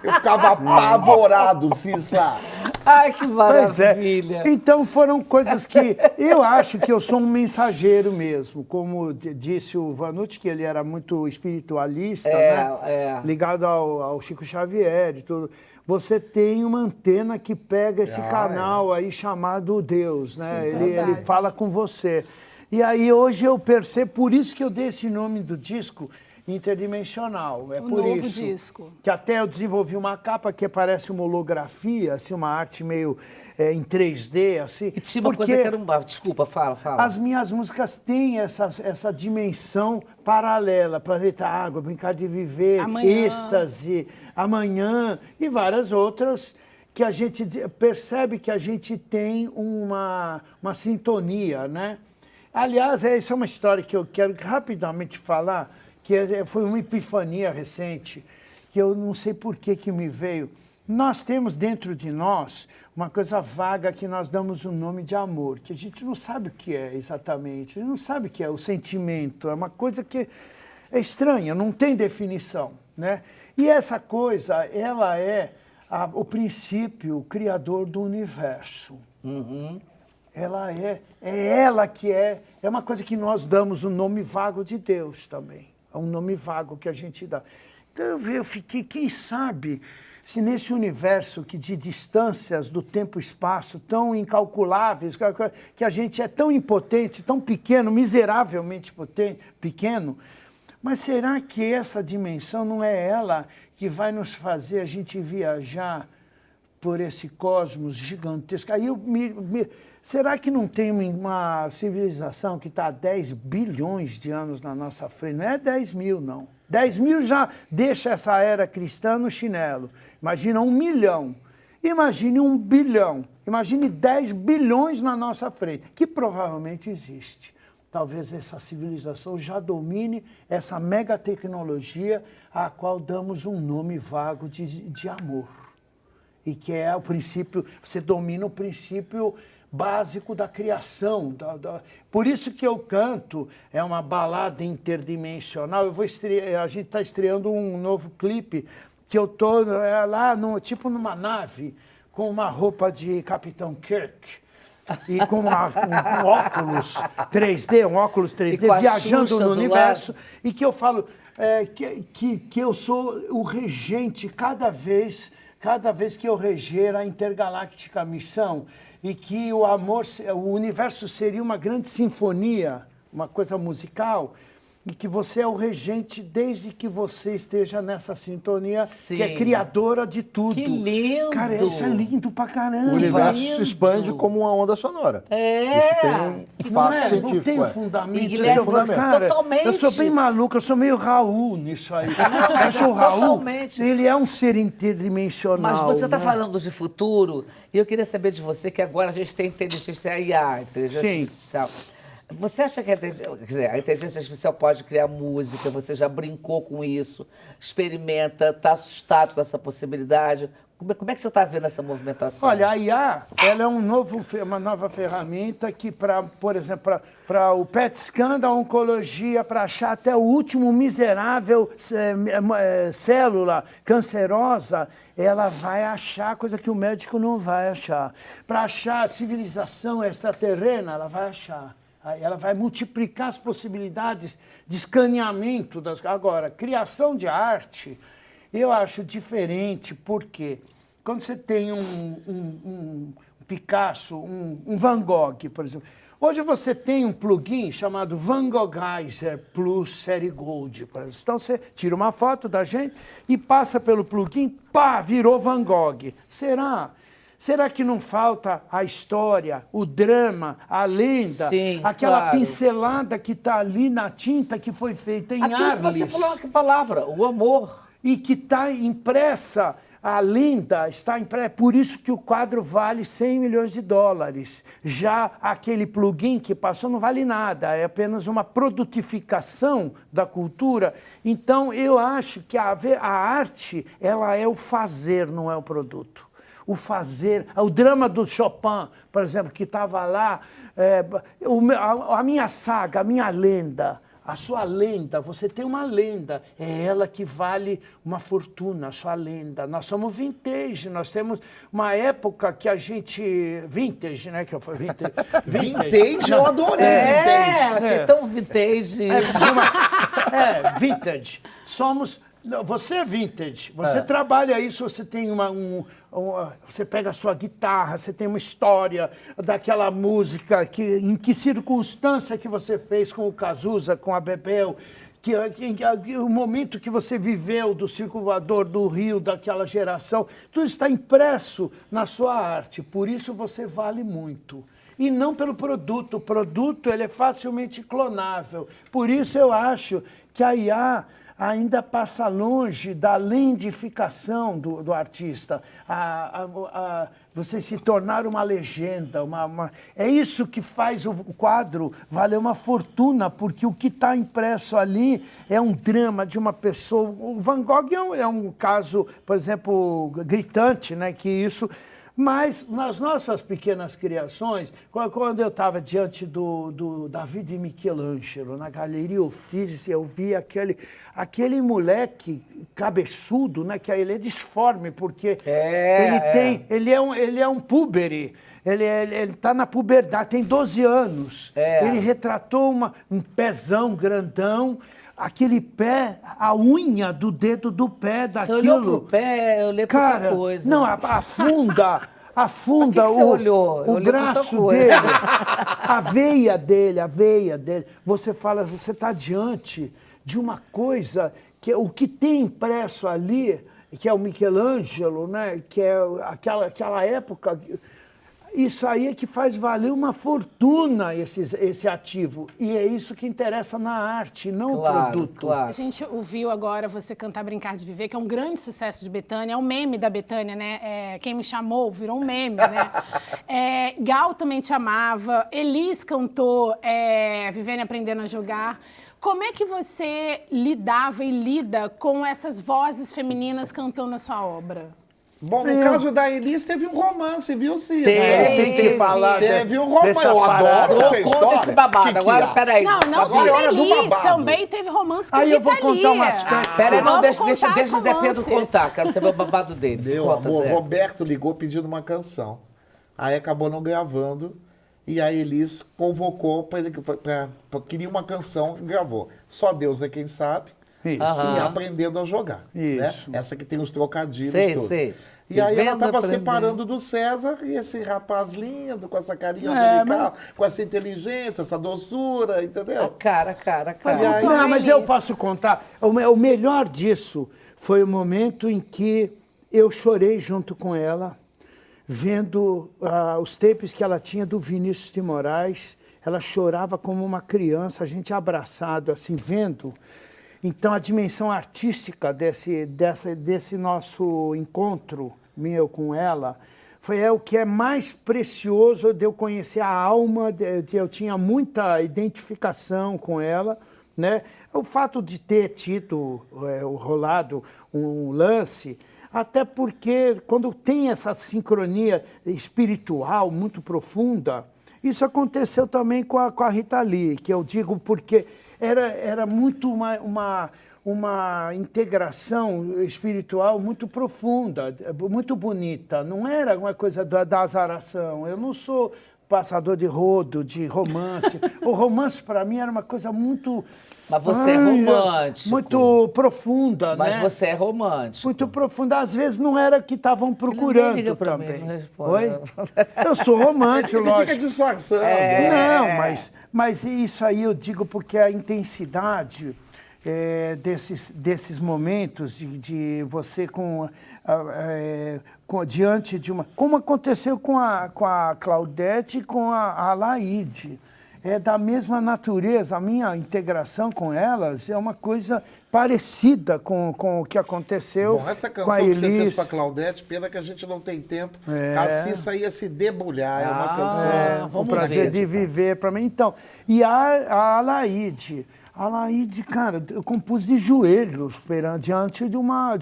Eu ficava apavorado, Cissa.
Ai, que
Pois é.
maravilha.
Então foram coisas que eu acho que eu sou um mensageiro mesmo. Como disse o Vanucci, que ele era muito espiritualista, né? Ligado ao Chico Xavier e tudo. Você tem uma antena que pega esse canal aí chamado Deus, né? Ele fala com você. E aí hoje eu percebo, por isso que eu dei esse nome do disco, Interdimensional. É por
novo
isso
disco.
que até eu desenvolvi uma capa que parece uma holografia, assim, uma arte meio em 3D, assim.
E tinha uma coisa que era Desculpa, fala.
As minhas músicas têm essa dimensão paralela, Planeta Água, Brincar de Viver,
Amanhã.
Êxtase, Amanhã e várias outras que a gente percebe que a gente tem uma sintonia, né? Aliás, essa é uma história que eu quero rapidamente falar, que foi uma epifania recente, que eu não sei por que me veio. Nós temos dentro de nós uma coisa vaga que nós damos o nome de amor, que a gente não sabe o que é exatamente, a gente não sabe o que é o sentimento, é uma coisa que é estranha, não tem definição, né? E essa coisa, ela é o princípio criador do universo. Ela é uma coisa que nós damos o nome vago de Deus também. É um nome vago que a gente dá. Então eu fiquei, quem sabe, se nesse universo que de distâncias do tempo e espaço tão incalculáveis, que a gente é tão impotente, tão pequeno, miseravelmente pequeno, mas será que essa dimensão não é ela que vai nos fazer a gente viajar por esse cosmos gigantesco? Aí será que não tem uma civilização que está há 10 bilhões de anos na nossa frente? Não é 10 mil, não. 10 mil já deixa essa era cristã no chinelo. Imagina 1 milhão. Imagine 1 bilhão. Imagine 10 bilhões na nossa frente, que provavelmente existe. Talvez essa civilização já domine essa mega tecnologia a qual damos um nome vago de amor. E que é o princípio, você domina o princípio básico da criação. Por isso que eu canto, é uma balada interdimensional. A gente está estreando um novo clipe que eu estou lá, tipo numa nave, com uma roupa de Capitão Kirk. E com um óculos 3D, viajando no universo. E que eu falo que eu sou o regente cada vez que eu reger a intergaláctica missão, e que o universo seria uma grande sinfonia, uma coisa musical, e que você é o regente desde que você esteja nessa sintonia,
Sim.
que é criadora de tudo.
Que lindo!
Cara, isso é lindo pra caramba.
O universo
lindo.
se expande como uma onda sonora.
É.
Isso tem um
Não
fato
é?
científico.
Não tem
é.
fundamento.
E Guilherme,
Eu vou, cara,
totalmente.
eu sou bem maluco, eu sou meio Raul nisso aí. Eu acho o Raul,
totalmente.
ele é um ser interdimensional.
Mas você está
né?
falando de futuro, e eu queria saber de você que agora a gente tem inteligência IA, inteligência
Sim.
artificial. Você acha que a inteligência artificial pode criar música? Você já brincou com isso? Experimenta? Está assustado com essa possibilidade? Como é que você está vendo essa movimentação?
Olha, a IA, ela é uma nova ferramenta que, por exemplo, para o PET scan da oncologia, para achar até o último miserável célula cancerosa, ela vai achar coisa que o médico não vai achar. Para achar a civilização extraterrena, ela vai achar. Ela vai multiplicar as possibilidades de escaneamento. Agora, criação de arte, eu acho diferente, porque quando você tem um Picasso, um Van Gogh, por exemplo, hoje você tem um plugin chamado Van Goghizer Plus Série Gold. Por exemplo. Então você tira uma foto da gente e passa pelo plugin, pá, virou Van Gogh. Será que não falta a história, o drama, a lenda,
Sim,
aquela
claro.
pincelada que está ali na tinta que foi feita em
Aquilo que
Arles?
você falou, que palavra? O amor.
E que está impressa, a lenda está impressa. Por isso que o quadro vale 100 milhões de dólares. Já aquele plugin que passou não vale nada, é apenas uma produtificação da cultura. Então, eu acho que a arte, ela é o fazer, não é o produto. O fazer, o drama do Chopin, por exemplo, que estava lá, a minha saga, a minha lenda, a sua lenda, você tem uma lenda, é ela que vale uma fortuna, a sua lenda. Nós somos vintage, nós temos uma época que a gente... Vintage, né? Que eu falei,
Vintage, eu adorei vintage.
Achei tão vintage.
Vintage. Você é vintage, você trabalha isso, você tem você pega a sua guitarra, você tem uma história daquela música, em que circunstância que você fez com o Cazuza, com a Bebel, o momento que você viveu do Circo Voador, do Rio, daquela geração, tudo está impresso na sua arte, por isso você vale muito. E não pelo produto, o produto ele é facilmente clonável, por isso eu acho que a IA ainda passa longe da lendificação do artista, você se tornar uma legenda. É isso que faz o quadro valer uma fortuna, porque o que está impresso ali é um drama de uma pessoa. O Van Gogh é um caso, por exemplo, gritante, né, que isso... Mas nas nossas pequenas criações, quando eu estava diante do David e Michelangelo, na Galeria Uffizi, eu vi aquele moleque cabeçudo, né, que ele é disforme, porque ele é um púbere. Ele está na puberdade, tem 12 anos. Ele retratou um pezão grandão, aquele pé, a unha do dedo do pé daquilo.
Você olhou pro pé, eu olhei pra outra coisa.
Não, afunda
você olhou? Eu
o
olhei pra outra
braço
coisa.
dele, a veia dele. Você fala, você está diante de uma coisa que o que tem impresso ali, que é o Michelangelo, né? Que é aquela época. Isso aí é que faz valer uma fortuna esse ativo. E é isso que interessa na arte, não o produto.
Claro.
A gente ouviu agora você cantar Brincar de Viver, que é um grande sucesso de Bethânia, é um meme da Bethânia, né? Quem Me Chamou virou um meme, né? Gal também te amava, Elis cantou Vivendo e Aprendendo a Jogar. Como é que você lidava e lida com essas vozes femininas cantando a sua obra?
Bom, no caso da Elis, teve um romance, viu, Cida?
Tem que falar.
Teve um romance.
dessa
Eu
parada.
adoro essa história.
Conta esse babado.
Que
Agora,
há?
peraí.
Não
Agora
só
é hora do
Elis,
babado.
também teve romance com
Aí eu vou
Rita
contar
Lee.
um aspecto.
Peraí, não,
Vamos
deixa
contar
o
os
Zé Pedro
romances.
contar. Quero saber o babado dele.
Meu
Conta,
amor,
Zé.
Roberto ligou pedindo uma canção. Aí acabou não gravando. E a Elis convocou queria uma canção e gravou. Só Deus é quem sabe.
Isso.
E aprendendo a jogar. Né?
Isso.
Essa que tem os trocadilhos
Sei,
todos.
sei.
E aí ela
Vivendo,
estava
aprendendo.
separando do César e esse rapaz lindo, com essa carinha
É,
angelical, com essa inteligência, essa doçura, entendeu?
Cara.
E aí-
Não, mas eu
Elis.
posso contar. O melhor disso foi o momento em que eu chorei junto com ela, vendo os tapes que ela tinha do Vinícius de Moraes. Ela chorava como uma criança, a gente abraçado, assim, vendo. Então, a dimensão artística desse nosso encontro meu com ela foi o que é mais precioso de eu conhecer a alma, eu tinha muita identificação com ela, né? O fato de ter tido rolado um lance, até porque quando tem essa sincronia espiritual muito profunda, isso aconteceu também com a Rita Lee, que eu digo porque era muito uma integração espiritual muito profunda, muito bonita. Não era uma coisa da azaração. Eu não sou passador de rodo, de romance. O romance, para mim, era uma coisa muito...
Mas você é romântico.
Muito profunda,
Mas
né?
você é romântico.
Muito profunda. Às vezes não era o que estavam procurando
liga pra
também.
mim, não responde,
Oi?
não.
Eu sou romântico,
Ele fica
lógico.
disfarçando.
Não, mas isso aí eu digo porque a intensidade desses momentos de você diante de uma... Como aconteceu com a Claudete e com a Laíde. É da mesma natureza, a minha integração com elas é uma coisa parecida com o que aconteceu
Bom, essa
com a
canção que você fez
Elis.
pra Claudete, pena que a gente não tem tempo. A Cissa ia se debulhar, é uma
Ah,
canção.
O
vamos
prazer
ver.
de viver para mim. Então, e a Alaide, cara, eu compus de joelhos diante de uma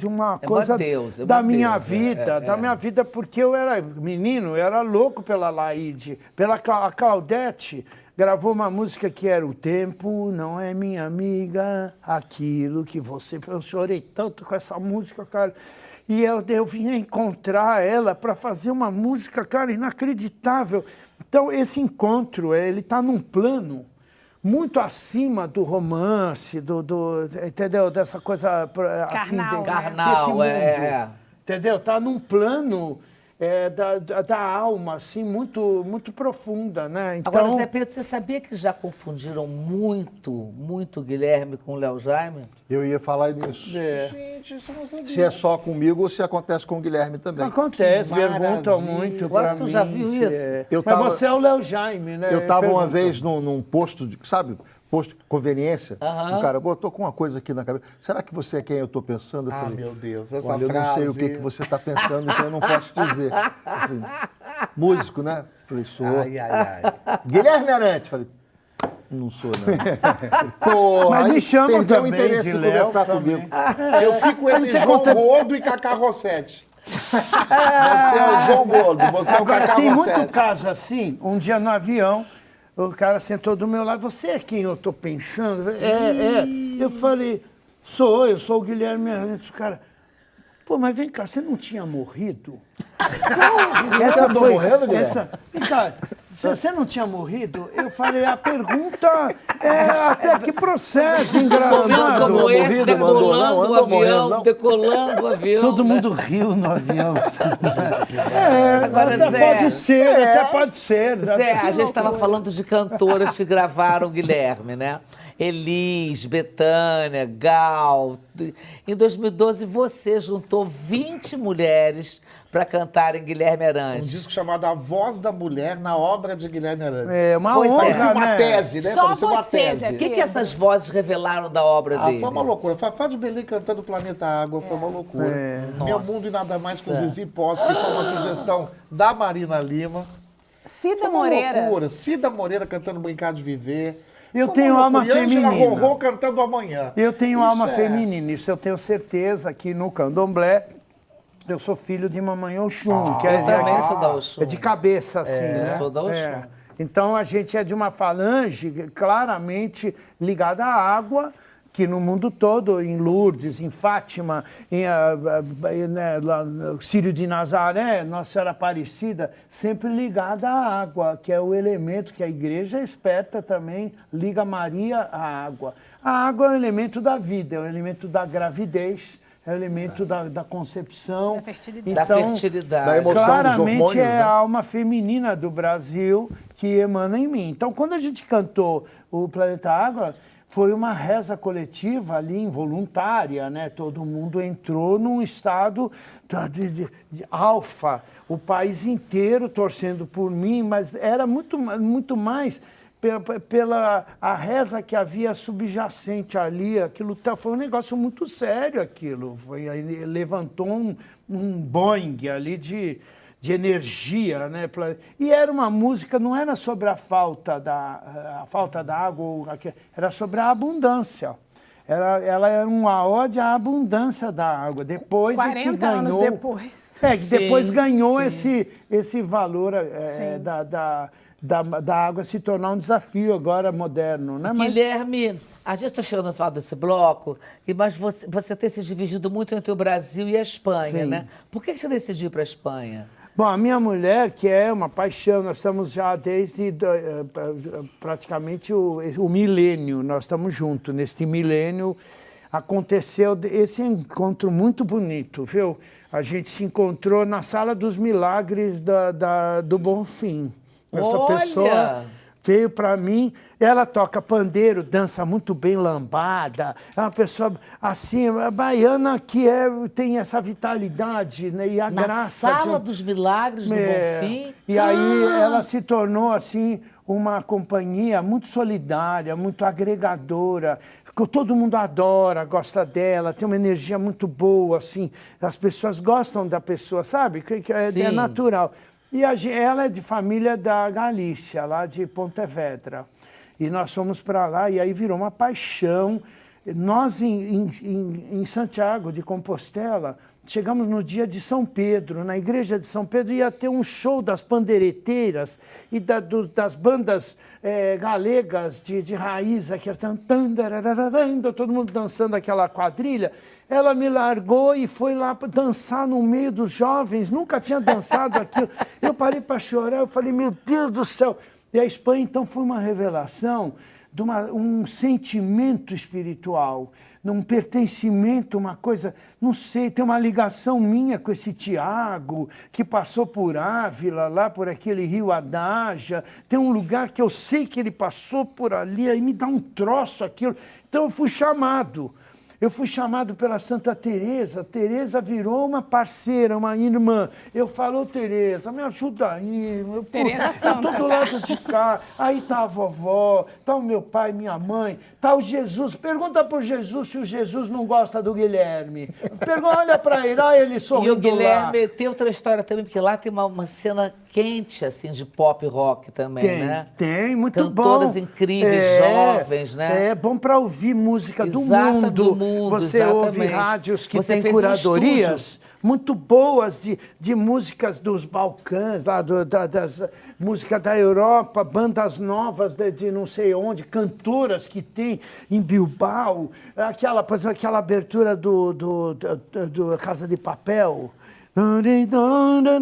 coisa
deusa,
da
uma
minha
deusa,
vida, da minha vida, porque eu era menino, eu era louco pela Alaide, a Claudete. Gravou uma música que era O Tempo Não É Minha Amiga, aquilo que você... Eu chorei tanto com essa música, cara. E eu vinha encontrar ela para fazer uma música, cara, inacreditável. Então, esse encontro, ele está num plano muito acima do romance, entendeu? Dessa coisa assim,
Carnal, né?
Carnal,
desse mundo. Entendeu? Está num plano da alma, assim, muito, muito profunda, né? Então,
Agora, Zé Pedro, você sabia que já confundiram muito o Guilherme com o Léo Jaime?
Eu ia falar nisso.
Gente, isso eu não sabia.
Se é só comigo ou se acontece com o Guilherme também.
acontece,
Que
perguntam
maravilha.
muito
Agora
pra
tu
mim
já viu
se
isso?
Eu
Mas
tava-
você é o Léo Jaime, né?
Eu estava uma
Perguntam.
vez num posto, sabe? Posto de conveniência.
Aham.
O cara botou com uma coisa aqui na cabeça. Será que você é quem eu estou pensando? Eu
Ah,
falei,
meu Deus, essa
olha, eu
frase...
não sei o que você está pensando, então eu não posso dizer. Eu falei, músico, né? Eu falei, sou.
Ai, ai, ai.
Guilherme Arantes. Falei, não sou, não. Porra,
Mas me
aí
chamam
perdeu
também
o interesse
de
de
Léo
conversar
também.
comigo.
Eu fico entre
você
João
conta-
Gordo e Cacá Rossetti. Você é o João Gordo, você é o
Agora,
Cacá
tem muito
Rossetti.
caso assim, um dia no avião, o cara sentou do meu lado, você é quem eu estou pensando? Eu falei, eu sou o Guilherme Arantes. O cara, pô, mas vem cá, você não tinha morrido? Essa
andou morrendo, Guilherme?
Vem cá, você não tinha morrido? Eu falei, a pergunta é até que procede,
Momento
engraçado.
como
Andou
esse,
morrido, mandou, não,
decolando o
andou morrendo,
avião,
não.
decolando o avião.
Todo
né?
mundo riu no avião.
Agora,
até
Zé,
pode ser, até pode ser.
Zé, a
Que
gente estava
loucura.
falando de cantoras que gravaram o Guilherme, né? Elis, Bethânia, Gal. Em 2012, você juntou 20 mulheres para cantarem Guilherme
Um
Arantes.
disco chamado A Voz da Mulher na obra de Guilherme Arantes.
É uma
Pois é.
honra,
Parecia uma
né?
tese, né?
Só
Parecia uma
você,
tese.
Zé
O que essas vozes revelaram da obra
Ah,
dele?
foi uma loucura. Fafá de Belém cantando Planeta Água foi uma loucura. Meu
Nossa.
Mundo e Nada Mais com Zizi Posse, que foi uma sugestão da Marina Lima.
Cida
Foi uma
Moreira.
loucura. Cida Moreira cantando Brincar de Viver.
Eu
Foi
tenho
uma
alma
loucura. E Ângela
feminina.
Rorô cantando Amanhã.
Eu tenho
Isso
alma
é-
feminina, isso eu tenho certeza que no candomblé eu sou filho de Mamãe Oxum, que
Eu também sou da Oxum.
é de cabeça, assim, né?
sou da Oxum.
É. Então a gente é de uma falange claramente ligada à água, que no mundo todo, em Lourdes, em Fátima, lá no Círio de Nazaré, Nossa Senhora Aparecida, sempre ligada à água, que é o elemento que a igreja é esperta também, liga Maria à água. A água é o elemento da vida, é o elemento da gravidez, é o elemento da concepção.
Da fertilidade.
Da
Então,
fertilidade.
Da emoção, dos
claramente
hormônios,
é
né?
a alma feminina do Brasil que emana em mim. Então, quando a gente cantou o Planeta Água, foi uma reza coletiva ali, involuntária, né? Todo mundo entrou num estado de alfa, o país inteiro torcendo por mim, mas era muito mais pela a reza que havia subjacente ali. Aquilo foi um negócio muito sério, aquilo. Aí levantou um Boeing ali de energia, né? E era uma música, não era sobre a falta da água, era sobre a abundância. Ela era uma ode à abundância da água. Depois
40 anos depois.
que depois
Sim,
ganhou
sim.
esse valor da água se tornar um desafio agora moderno, né?
Guilherme, a gente está chegando no final desse bloco, mas você tem se dividido muito entre o Brasil e a Espanha,
Sim.
né? Por que você decidiu ir para a Espanha?
Bom, a minha mulher, que é uma paixão, nós estamos já desde praticamente o milênio, nós estamos juntos. Neste milênio aconteceu esse encontro muito bonito, viu? A gente se encontrou na Sala dos Milagres do Bonfim. Essa
Olha!
pessoa veio para mim, ela toca pandeiro, dança muito bem lambada, é uma pessoa assim, baiana que tem essa vitalidade, né? E a
Na
graça
Sala dos Milagres do Bonfim?
E aí ela se tornou assim uma companhia muito solidária, muito agregadora, que todo mundo adora, gosta dela, tem uma energia muito boa, assim, as pessoas gostam da pessoa, sabe? Que é
Sim.
natural. E ela é de família da Galícia, lá de Pontevedra. E nós fomos para lá e aí virou uma paixão. Nós, em Santiago de Compostela, chegamos no dia de São Pedro, na igreja de São Pedro, ia ter um show das pandeireteiras e das bandas galegas de raiz, aqui, todo mundo dançando aquela quadrilha. Ela me largou e foi lá dançar no meio dos jovens, nunca tinha dançado aquilo. Eu parei para chorar, eu falei, meu Deus do céu. E a Espanha, então, foi uma revelação de um sentimento espiritual, um pertencimento, uma coisa, não sei, tem uma ligação minha com esse Tiago, que passou por Ávila, lá por aquele rio Adaja, tem um lugar que eu sei que ele passou por ali, aí me dá um troço aquilo. Então eu fui chamado. Eu fui chamado pela Santa Teresa. Teresa virou uma parceira, uma irmã. Eu falo, Teresa, me ajuda aí.
Teresa Santa,
eu tô do lado de cá. Aí tá a vovó, tá o meu pai, minha mãe, tá o Jesus. Pergunta pro Jesus se o Jesus não gosta do Guilherme. Olha pra ele, olha ele
E
sorrindo
o Guilherme
lá.
tem outra história também, porque lá tem uma cena quente, assim, de pop rock também, né?
Tem, muito
Cantoras
bom.
incríveis, jovens, né?
É bom para ouvir música do
Exata,
mundo.
do mundo,
Você ouve
exatamente.
rádios que
Você
têm
fez um
curadorias muito boas de músicas dos Balcãs, lá das músicas da Europa, bandas novas de não sei onde, cantoras que tem em Bilbao, aquela abertura do Casa de Papel.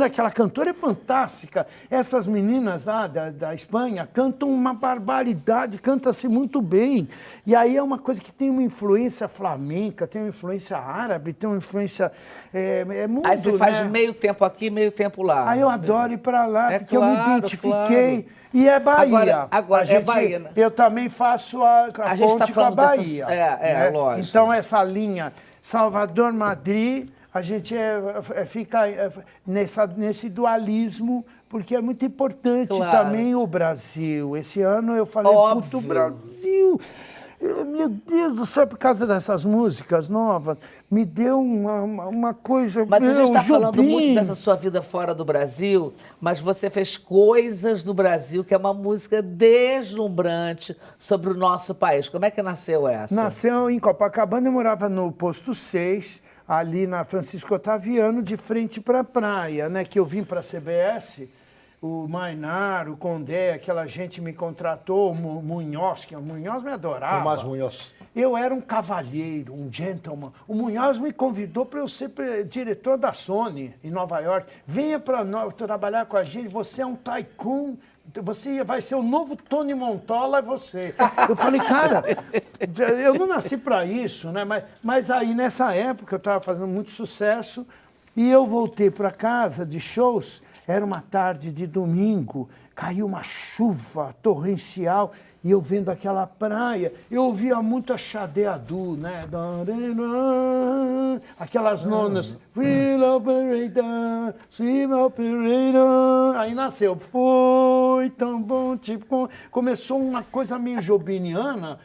Aquela cantora é fantástica. Essas meninas lá da Espanha cantam uma barbaridade, canta-se muito bem. E aí é uma coisa que tem uma influência flamenca, tem uma influência árabe, tem uma influência... É mundo,
Aí você faz
né?
meio tempo aqui, meio tempo lá.
Aí eu adoro ir para lá,
É
porque eu me
claro,
identifiquei.
claro.
E é Bahia.
Agora
A gente,
Bahia, né?
Eu também faço a
gente
ponte
tá
com a
falando dessas-
Bahia.
é, lógico.
Então, essa linha Salvador-Madrid, a gente fica nesse dualismo, porque é muito importante
Claro.
também o Brasil. Esse ano eu falei,
Óbvio.
puto, Brasil... Meu Deus do céu, por causa dessas músicas novas, me deu uma coisa...
Mas a gente está falando
Jobim.
muito dessa sua vida fora do Brasil, mas você fez Coisas do Brasil, que é uma música deslumbrante sobre o nosso país. Como é que nasceu essa?
Nasceu em Copacabana, eu morava no Posto 6, ali na Francisco Otaviano, de frente para a praia, né? Que eu vim para a CBS, o Mainar, o Condé, aquela gente me contratou, o Munhoz, que o Munhoz me adorava.
Tomás Munhoz.
Eu era um cavalheiro, um gentleman. O Munhoz me convidou para eu ser diretor da Sony, em Nova York. Venha para trabalhar com a gente, você é um tycoon Você vai ser o novo Tony Montola, é você. Eu falei, cara, eu não nasci para isso, né? Mas aí, nessa época, eu estava fazendo muito sucesso e eu voltei para casa de shows. Era uma tarde de domingo, caiu uma chuva torrencial e eu vendo aquela praia, eu ouvia muito a Xadê Adu, né? Aquelas nonas. Real operator, sweet operator. Aí nasceu. Foi tão bom, tipo... Começou uma coisa meio jobiniana,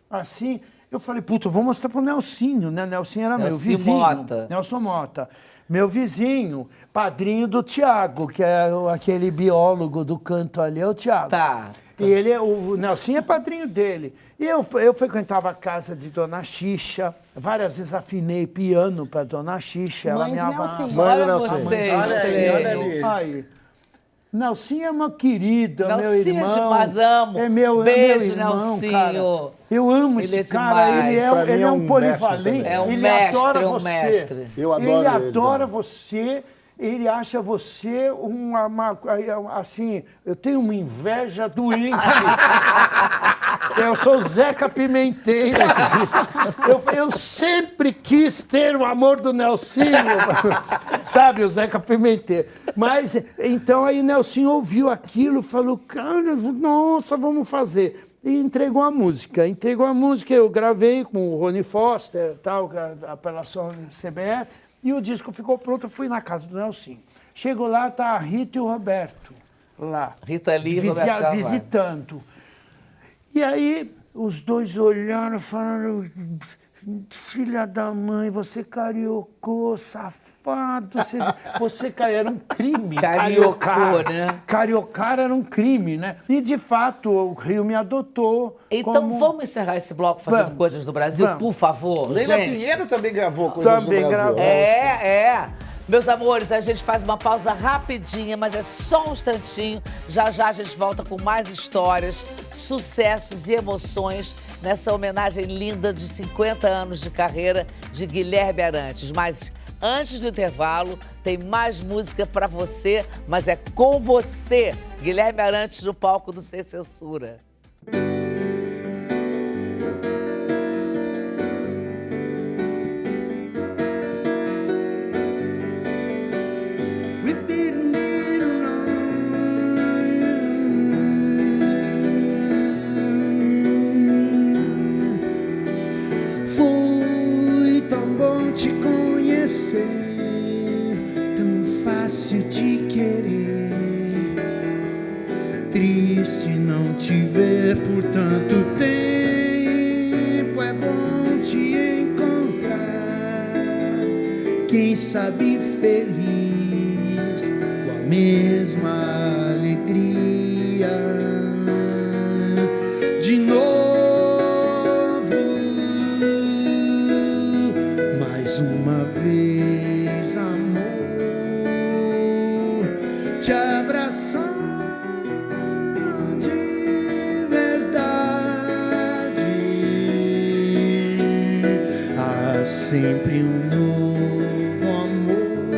assim. Eu falei, puta, vou mostrar pro Nelsinho, né? Nelsinho era meu vizinho.
Mota.
Nelson Mota. Meu vizinho, padrinho do Tiago, que é aquele biólogo do canto ali, é o Tiago.
Tá.
E ele, o Nelsinho é padrinho dele. E eu frequentava a casa de Dona Xixa, várias vezes afinei piano para Dona Xixa. Ela
Mãe
me
de Nelsinho.
amava.
Olha
Nelsinho.
vocês.
Olha ali.
Aí. Nelsinho é uma querida, meu
Nelsinho,
irmão.
mas amo.
É meu
Beijo,
irmão,
Nelsinho.
cara. Eu amo
Ele
esse
é
cara.
demais.
Ele
Pra
é,
mim
ele
é
é
um
um polivalente.
mestre
também. É um
ele
mestre,
adora
é um
você.
mestre.
Eu adoro
Ele
ele
adora
também.
você. Ele acha você assim, eu tenho uma inveja doente. Eu sou o Zeca Pimenteiro. Eu sempre quis ter o amor do Nelsinho, sabe, o Zeca Pimenteiro. Mas, então, aí o Nelsinho ouviu aquilo, falou, cara, nossa, vamos fazer. E entregou a música. Eu gravei com o Rony Foster, tal, pela Sony CBS. E o disco ficou pronto, eu fui na casa do Nelsinho. Chego lá, tá a Rita e o Roberto lá.
Rita Lee e Roberto Carvalho.
Visitando. E aí, os dois olharam, falaram, filha da mãe, você cariocou, safado. Você era um crime.
Cariocou,
cariocar,
né?
Cariocar era um crime, né? E, de fato, o Rio me adotou.
Então
como...
vamos encerrar esse bloco fazendo
Vamos.
coisas do Brasil,
Vamos.
por favor,
Leila
gente.
Pinheiro também gravou coisas
Também
do Brasil.
gravou.
É. Meus amores, a gente faz uma pausa rapidinha, mas é só um instantinho. Já já a gente volta com mais histórias, sucessos e emoções nessa homenagem linda de 50 anos de carreira de Guilherme Arantes. Mas antes do intervalo, tem mais música pra você, mas é com você, Guilherme Arantes, no palco do Sem Censura.
We've been it alone. Foi tão bom te conhecer, tão fácil de querer. Triste não te ver por tanto tempo. É bom te encontrar, quem sabe feliz, com a mesma alegria. De novo, mais uma vez, amor, te abraçar de verdade. Há sempre um novo amor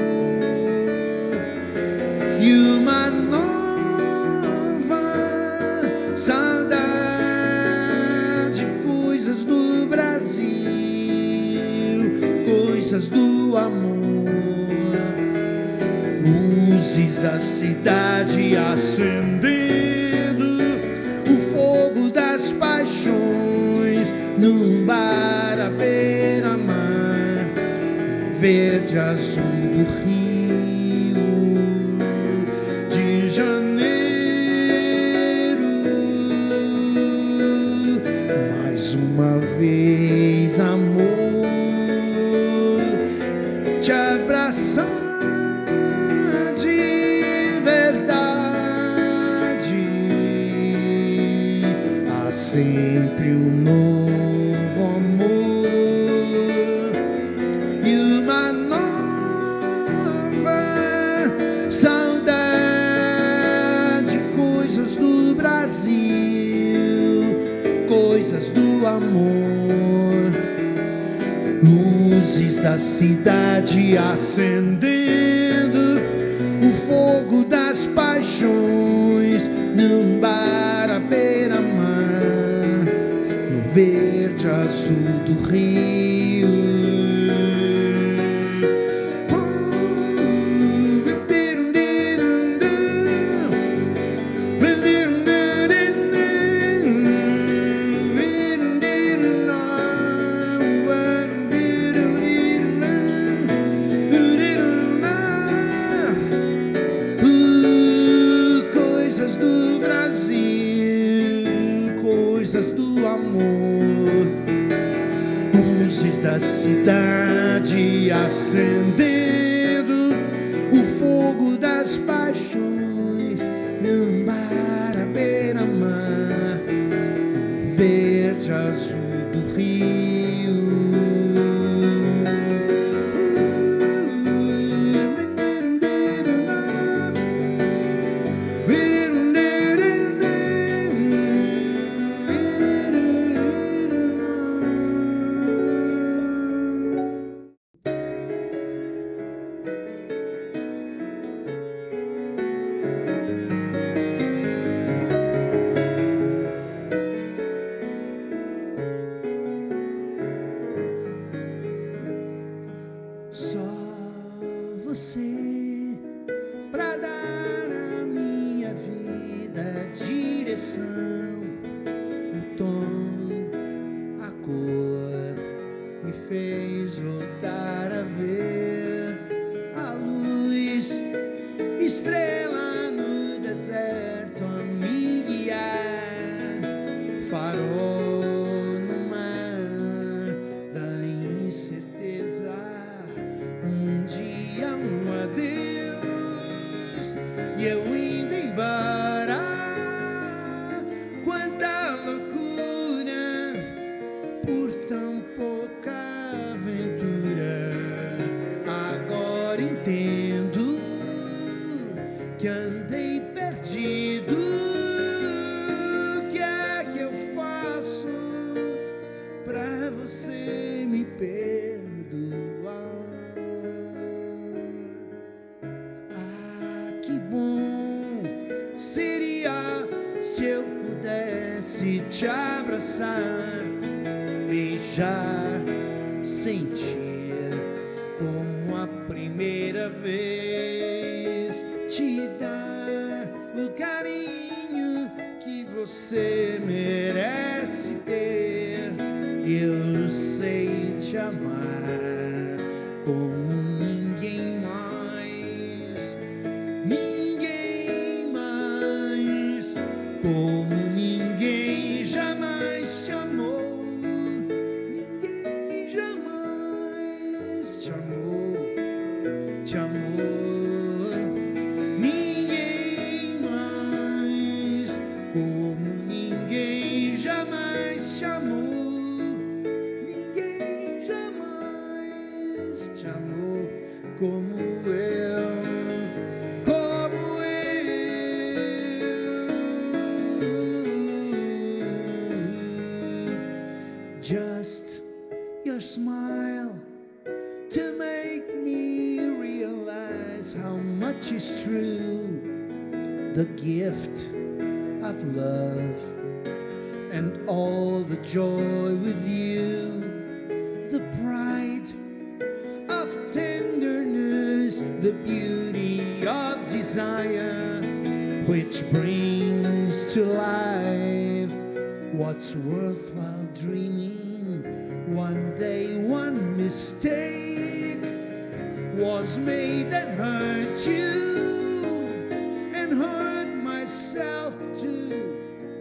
e uma nova saudade. Coisas do Brasil, coisas do amor. Luzes da cidade acendendo, o fogo das paixões num bar à beira-mar, verde azul do Rio de Janeiro. Mais uma vez, amor, te abraçar de verdade. Há sempre um novo amor e uma nova saudade. Coisas do Brasil, coisas do amor. Luzes da cidade acendendo, o fogo das paixões num verde azul do rio. Coisas do Brasil, coisas do amor, luzes da cidade acendendo o fogo das paixões, Nambara, beira-mar, no verde azul do rio. Só você pra dar à minha vida direção, o tom, a cor, me fez voltar a ver a luz, estrela no deserto a me guiar, farol no mar da incerteza. Um dia um adeus e eu indo embora. Quanta loucura por tão pouca aventura. Agora entendo que andei perdido. O que é que eu faço pra você me perdoar? Que bom seria se eu pudesse te abraçar, beijar, sentir como a primeira vez, te dar o carinho que você merece ter. Eu sei te amar como ninguém mais, ninguém mais, como ninguém jamais te amou, ninguém jamais te amou, te amou, ninguém mais, como ninguém jamais te amou. Te amou como eu, como eu. Just your smile to make me realize how much is true. The gift of love and all the joy with you, the pride of tenderness, the beauty of desire, which brings to life what's worthwhile dreaming. One day one mistake was made that hurt you and hurt myself too.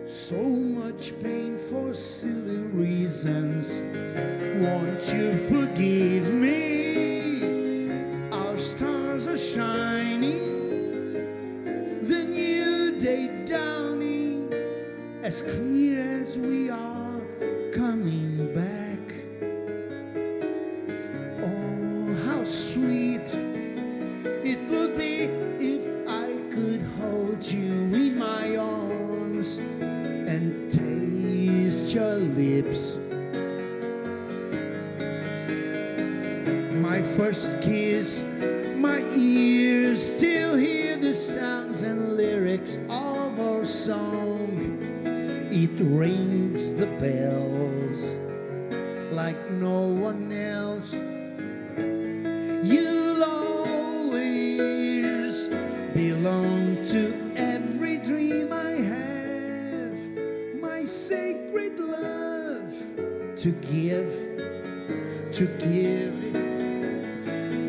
So much pain for silly reasons. Won't you forgive me? Our stars are shining, the new day dawning, as clear as we are coming back. Oh, how sweet it would be if I could hold you in my arms and taste your lips. My first kiss, my ears still hear the sounds and lyrics of our song. it rings the bells like no one else. You'll always belong to every dream I have, my sacred love to give.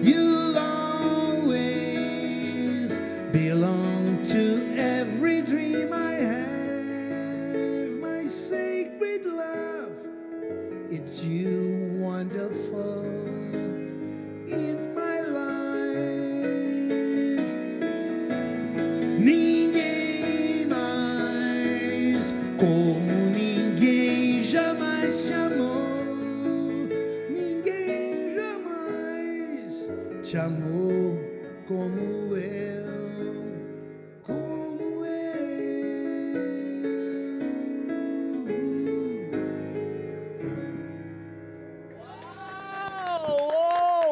You'll always belong to every dream I have, my sacred love. It's you, wonderful, in my life. Ninguém mais como ninguém jamais te amou. Ninguém jamais te amou como eu, como eu.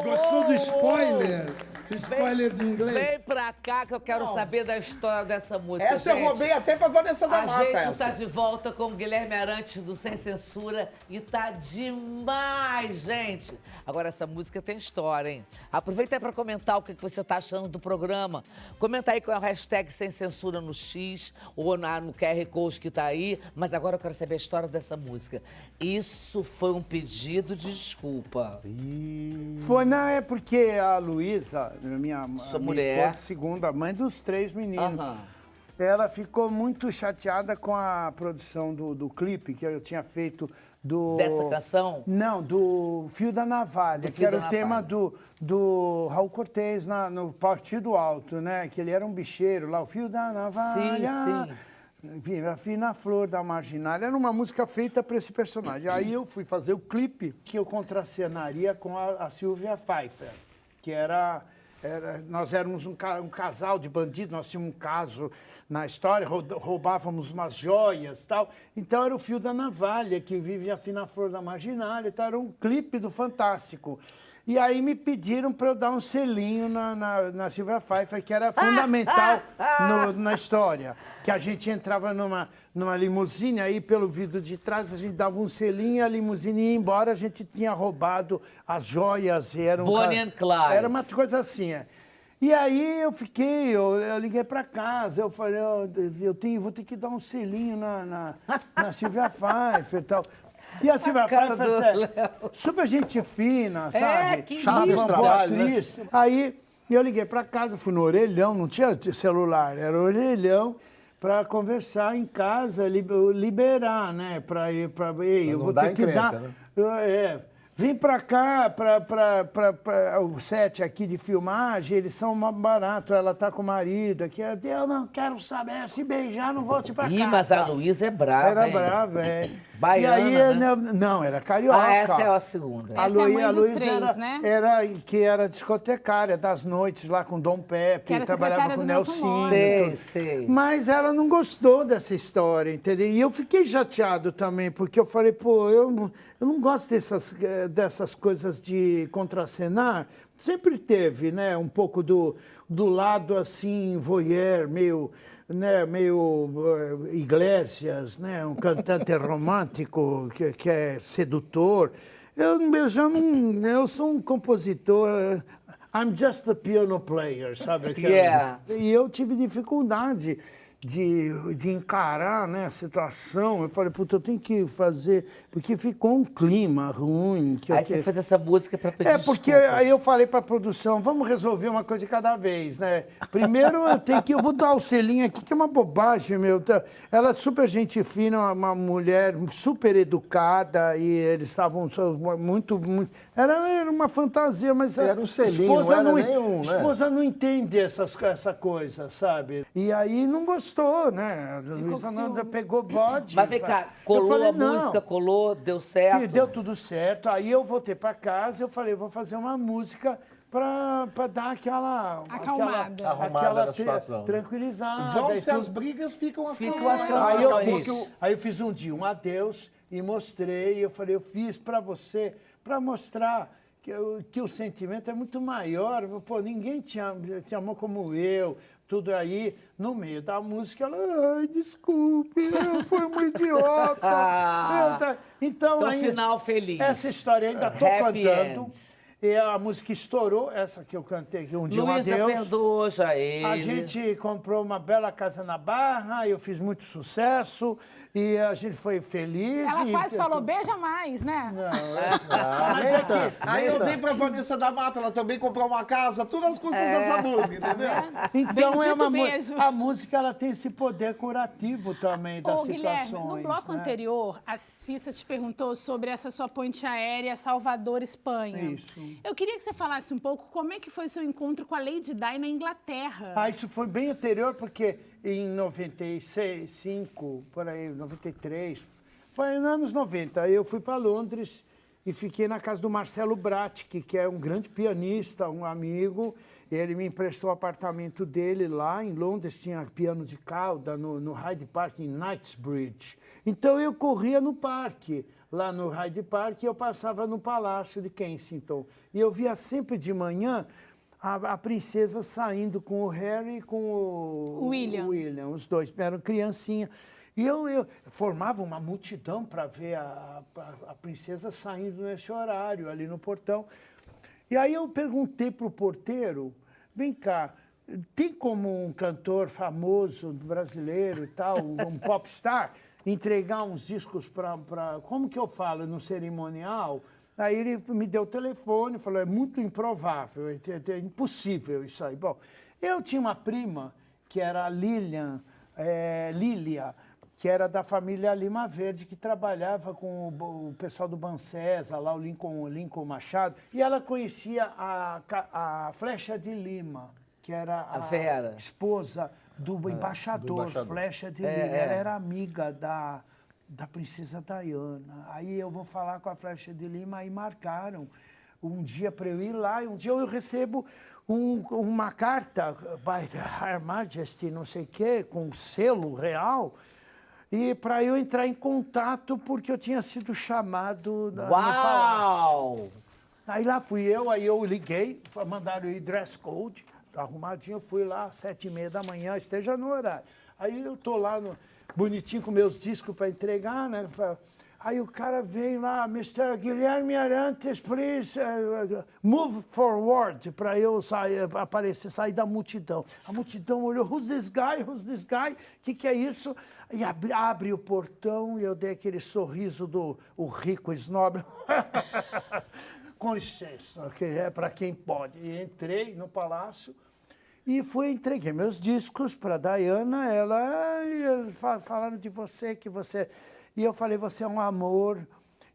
Gostou do spoiler? O spoiler do inglês?
Vem pra cá que eu quero saber da história dessa música.
Essa eu
gente.
roubei até pra Vanessa da
A
Mata.
gente
essa.
tá de volta com o Guilherme Arantes do Sem Censura e tá demais, gente. Agora, essa música tem história, hein? Aproveita aí pra comentar o que você tá achando do programa. Comenta aí com a hashtag Sem Censura no X ou no QR Code que tá aí. Mas agora eu quero saber a história dessa música. Isso foi um pedido de desculpa.
Foi, não, é porque a Luísa, minha
mulher.
esposa, segunda mãe dos 3 meninos,
Aham.
ela ficou muito chateada com a produção do clipe que eu tinha feito do...
Dessa canção?
Não, do Fio da Navalha,
Do
que
Fio
era
da
o tema
Navalha.
do Raul Cortez no Partido Alto, né? Que ele era um bicheiro lá, o Fio da Navalha.
Sim.
A fina flor da marginal. Era uma música feita para esse personagem. Aí eu fui fazer o clipe que eu contracenaria com a Silvia Pfeiffer, que nós éramos um casal de bandidos, nós tínhamos um caso na história, roubávamos umas joias e tal. Então era o Fio da Navalha, que vive a fina flor da marginal. Então era um clipe do Fantástico. E aí me pediram para eu dar um selinho na Silvia Pfeiffer, que era fundamental na história. Que a gente entrava numa limusine, aí pelo vidro de trás a gente dava um selinho e a limusine ia embora, a gente tinha roubado as joias.
Bonnie and Clyde.
Era uma coisa assim, E aí eu liguei para casa, eu falei, vou ter que dar um selinho na Silvia Pfeiffer e tal. E a Silvia Pfeiffer, super gente fina, sabe?
que
Chata,
lindo.
uma boa atriz. Aí eu liguei para casa, fui no orelhão, não tinha celular, era orelhão, para conversar em casa, liberar, né? Para ir, eu vou ter que dar.
Né?
Vim pra cá, para o set aqui de filmagem, eles são mais baratos, ela tá com o marido aqui. Eu não quero saber, se beijar, não volte pra casa.
Mas a Luísa é brava,
Era
hein?
brava,
Baiana,
e aí,
né?
não, era carioca.
Ah, essa é a segunda.
A
Essa é a mãe dos
Luísa
três, né?
era discotecária das noites lá com Dom Pepe,
Que era
trabalhava
secretária
com
do
o
Nelson
Nelsinho.
Moura.
Sei.
Mas ela não gostou dessa história, entendeu? E eu fiquei chateado também, porque eu falei, pô, eu não gosto dessas coisas de contracenar. Sempre teve, né, um pouco do lado, assim, voyeur, meio Iglesias, né, um cantante romântico que é sedutor. Eu sou um compositor... I'm just a piano player, sabe? E eu tive dificuldade de encarar, né, a situação. Eu falei, puta, eu tenho que fazer... Porque ficou um clima ruim.
Aí você fez essa música para pedir
porque
desculpas.
aí eu falei para a produção, vamos resolver uma coisa de cada vez, né? Primeiro eu vou dar o selinho aqui, que é uma bobagem, meu. Ela é super gente fina, uma mulher super educada, e eles estavam muito... Era uma fantasia, mas
era um selinho,
esposa não entende essa coisa, sabe? E aí não gostou, né? A Luísa pegou bode.
Mas vem cá, colou a música, deu certo?
Deu tudo certo. Aí eu voltei para casa, eu falei, vou fazer uma música para dar aquela...
Acalmada.
Arrumada na situação.
Tranquilizada.
Vão-se as brigas, ficam as canções.
Aí eu fiz um dia um adeus e mostrei, eu falei, eu fiz para você, para mostrar que o sentimento é muito maior. Pô, ninguém te amou como eu. tudo aí. No meio da música, ela, ai, desculpe, eu fui um idiota. Então, aí,
final feliz.
Essa história ainda tô
Happy
cantando.
end.
E a música estourou, essa que eu cantei, que um dia um
Luísa
adeus.
perdoou já ele.
A gente comprou uma bela casa na Barra, eu fiz muito sucesso e a gente foi feliz.
Ela
e...
quase falou, beija mais, né?
Mas é que...
Aí eu dei pra Vanessa da Mata, ela também comprou uma casa, tudo às custas dessa música, entendeu?
Então
Bendito beijo.
A música ela tem esse poder curativo também das
Ô, Guilherme,
situações.
no bloco
né?
anterior, a Cissa te perguntou sobre essa sua ponte aérea Salvador, Espanha.
Isso.
Eu queria que você falasse um pouco como é que foi seu encontro com a Lady Di na Inglaterra.
Ah, isso foi bem anterior, porque em 95, por aí, 93, foi nos anos 90, eu fui para Londres e fiquei na casa do Marcelo Bratic, que é um grande pianista, um amigo. Ele me emprestou o apartamento dele lá em Londres, tinha piano de cauda no Hyde Park, em Knightsbridge. Então eu corria no parque, lá no Hyde Park, e eu passava no Palácio de Kensington. E eu via sempre de manhã a princesa saindo com o Harry e com o
William.
Os dois eram criancinha. E eu formava uma multidão para ver a princesa saindo nesse horário, ali no portão. E aí eu perguntei para o porteiro, vem cá, tem como um cantor famoso brasileiro e tal, um popstar, entregar uns discos para... Como que eu falo no cerimonial? Aí ele me deu o telefone, falou, é muito improvável, é impossível isso aí. Bom, eu tinha uma prima, que era a Lilia, que era da família Lima Verde, que trabalhava com o pessoal do Bancesa, lá o Lincoln Machado, e ela conhecia a Flecha de Lima, que era a
Vera.
esposa do embaixador, Flecha de Lima. Ela era amiga da princesa Diana. Aí eu vou falar com a Flecha de Lima, aí marcaram um dia para eu ir lá, e um dia eu recebo uma carta, by Her Majesty, não sei o quê, com um selo real, e para eu entrar em contato, porque eu tinha sido chamado no palácio. Aí lá fui eu, aí eu liguei, mandaram ir dress code, arrumadinho, eu fui lá, 7h30 da manhã, esteja no horário. Aí eu tô lá, bonitinho, com meus discos para entregar, né? Aí o cara vem lá, Mr. Guilherme Arantes, please move forward, para eu sair da multidão. A multidão olhou, who's this guy? O que é isso? E abre o portão e eu dei aquele sorriso do rico snob. Com licença, que é para quem pode. E entrei no palácio e entreguei meus discos para a Diana. Falaram de você, que você... E eu falei, você é um amor.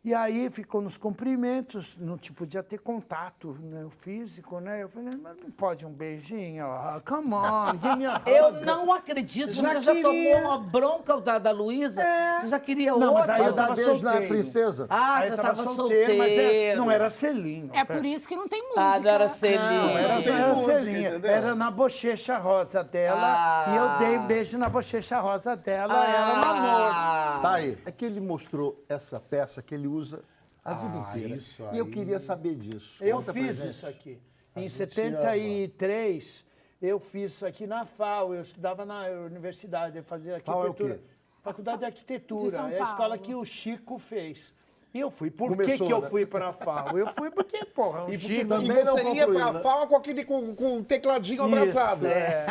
E aí ficou nos cumprimentos, não podia ter contato, né, físico, né? Eu falei, mas não pode um beijinho? Ela, come on, give me a hug.
Eu não acredito, você já tomou uma bronca da Luísa? Você já queria outra?
Mas aí eu
Dá
tava
beijo na
solteiro.
princesa?
Ah,
Aí
você
eu
tava solteiro.
mas não era selinho.
É por isso que não tem música.
Ah, não era selinho.
Não, era,
tem
era
música,
selinho.
entendeu?
Era na bochecha rosa dela. E eu dei beijo na bochecha rosa dela. Era um amor.
Tá aí. É que ele mostrou essa peça que ele usa a vida inteira.
isso
E eu
aí.
queria saber disso.
Eu
Conta pra
fiz
gente.
isso aqui. Em 73, eu fiz isso aqui na FAO. Eu estudava na universidade, eu fazia
FAO é o
arquitetura.
quê?
Faculdade de
De
Arquitetura.
São
É a escola
Paulo.
que o Chico fez. E eu fui. Por
Começou,
que eu
né?
fui para a FAO? Eu fui porque, porra, um
E
Chico...
também
você
não
ia
concluiu,
pra
né?
fala com um tecladinho abraçado.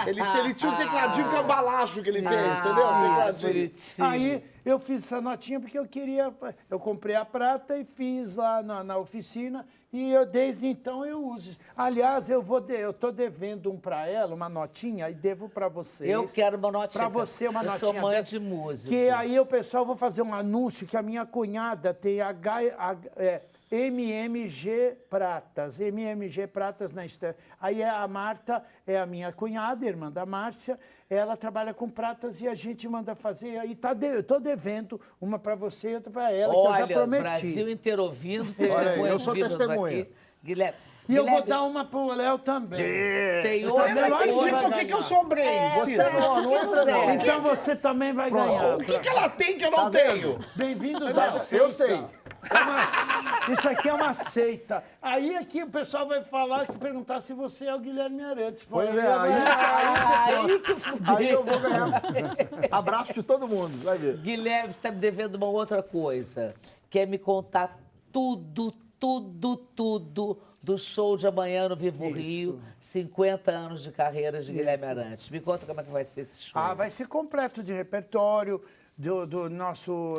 Ele tinha um tecladinho cambalacho que ele fez, entendeu? Um tecladinho.
Bonitinho.
Aí eu fiz essa notinha porque eu queria... Eu comprei a prata e fiz lá na oficina. E desde então eu uso. Aliás, eu tô devendo para ela, uma notinha, e devo para vocês.
Eu quero uma notinha.
Para você, uma
Eu
notinha.
sou mãe
dessa.
de música.
Que aí o pessoal, vou fazer um anúncio que a minha cunhada tem MMG Pratas. MMG Pratas na Estância. Aí a Marta é a minha cunhada, irmã da Márcia. Ela trabalha com pratas e a gente manda fazer. Aí eu tô devendo uma para você e outra para ela, que eu já
Olha,
prometi.
Brasil inteiro ouvindo,
Olha,
testemunhas
eu sou
vivas
testemunha.
aqui. Guilherme,
E eu vou
Guilherme,
dar uma pro Léo também.
tem outra
Eu não entendi
coisa.
por que eu sobrei.
Você
Cissa.
não, não entra não.
Então você também vai ganhar.
O que ela tem que eu não tenho?
Bem-vindos à
Eu
seita.
Eu sei.
Isso aqui é uma seita. Aí aqui o pessoal vai falar, perguntar se você é o Guilherme Arantes. Pô,
Pois é,
aí
que fudeu.
Aí eu vou ganhar abraço de todo mundo, vai ver.
Guilherme, você está me devendo uma outra coisa. Quer me contar tudo do show de amanhã no Vivo Rio, 50 anos de carreira de Guilherme Arantes. Me conta como é que vai ser esse show.
vai ser completo de repertório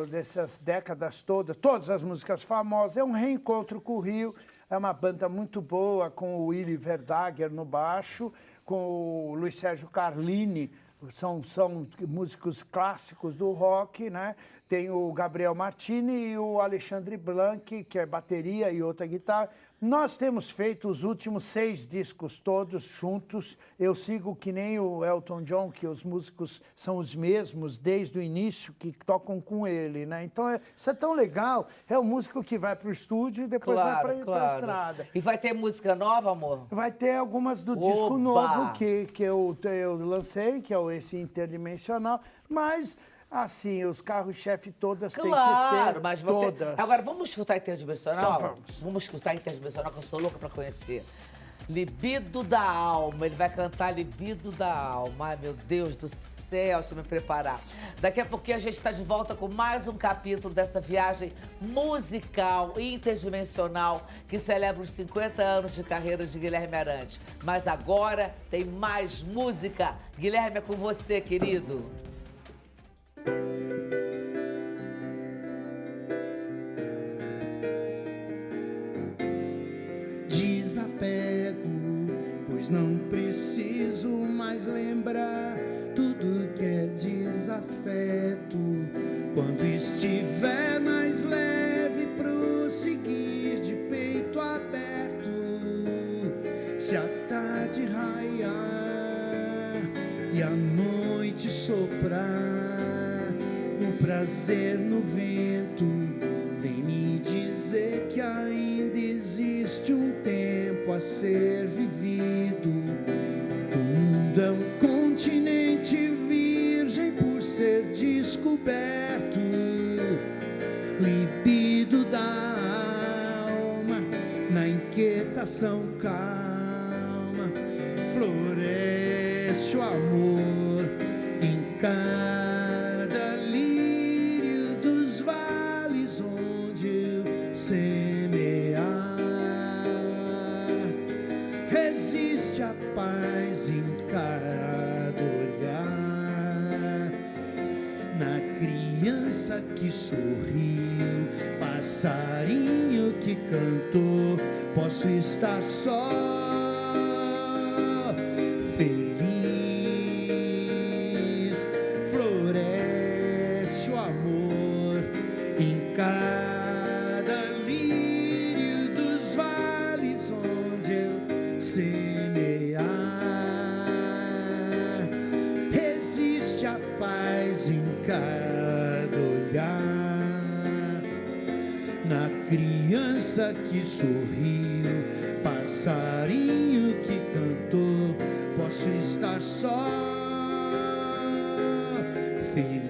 dessas décadas todas as músicas famosas. É um reencontro com o Rio. É uma banda muito boa, com o Willy Verdaguer no baixo, com o Luiz Sérgio Carlini, são músicos clássicos do rock, né? Tem o Gabriel Martini e o Alexandre Blanc, que é bateria e outra guitarra. Nós temos feito os últimos 6 discos todos juntos. Eu sigo que nem o Elton John, que os músicos são os mesmos desde o início, que tocam com ele, né? Então, isso é tão legal. É o músico que vai para o estúdio e depois vai para a estrada.
E vai ter música nova, amor?
Vai ter algumas do disco novo que eu lancei, que é esse Interdimensional, mas... Assim, os carros-chefe todas têm que ter,
mas
todas.
Agora, vamos escutar Interdimensional?
Então, vamos.
Vamos escutar Interdimensional, que eu sou louca pra conhecer. Libido da Alma, ele vai cantar Libido da Alma. Ai, meu Deus do céu, deixa eu me preparar. Daqui a pouquinho a gente está de volta com mais um capítulo dessa viagem musical interdimensional que celebra os 50 anos de carreira de Guilherme Arantes. Mas agora tem mais música. Guilherme, é com você, querido.
Desapego, pois não preciso mais lembrar tudo que é desafeto. Quando estiver mais leve, prosseguir de peito aberto. Se a tarde raiar e a noite soprar, o prazer no vento vem me dizer que ainda existe um tempo a ser vivido, que o mundo é um continente virgem por ser descoberto. Libido da alma, na inquietação calma, floresce o amor em cada lírio dos vales onde eu semear. Resiste a paz em cada olhar, na criança que sorriu, passarinho que cantou. Posso estar só, feliz. Floresce o amor em cada lírio dos vales onde eu semear. Resiste a paz em cada olhar, na criança que sorriu, passarinho que cantou. Posso estar só, feliz.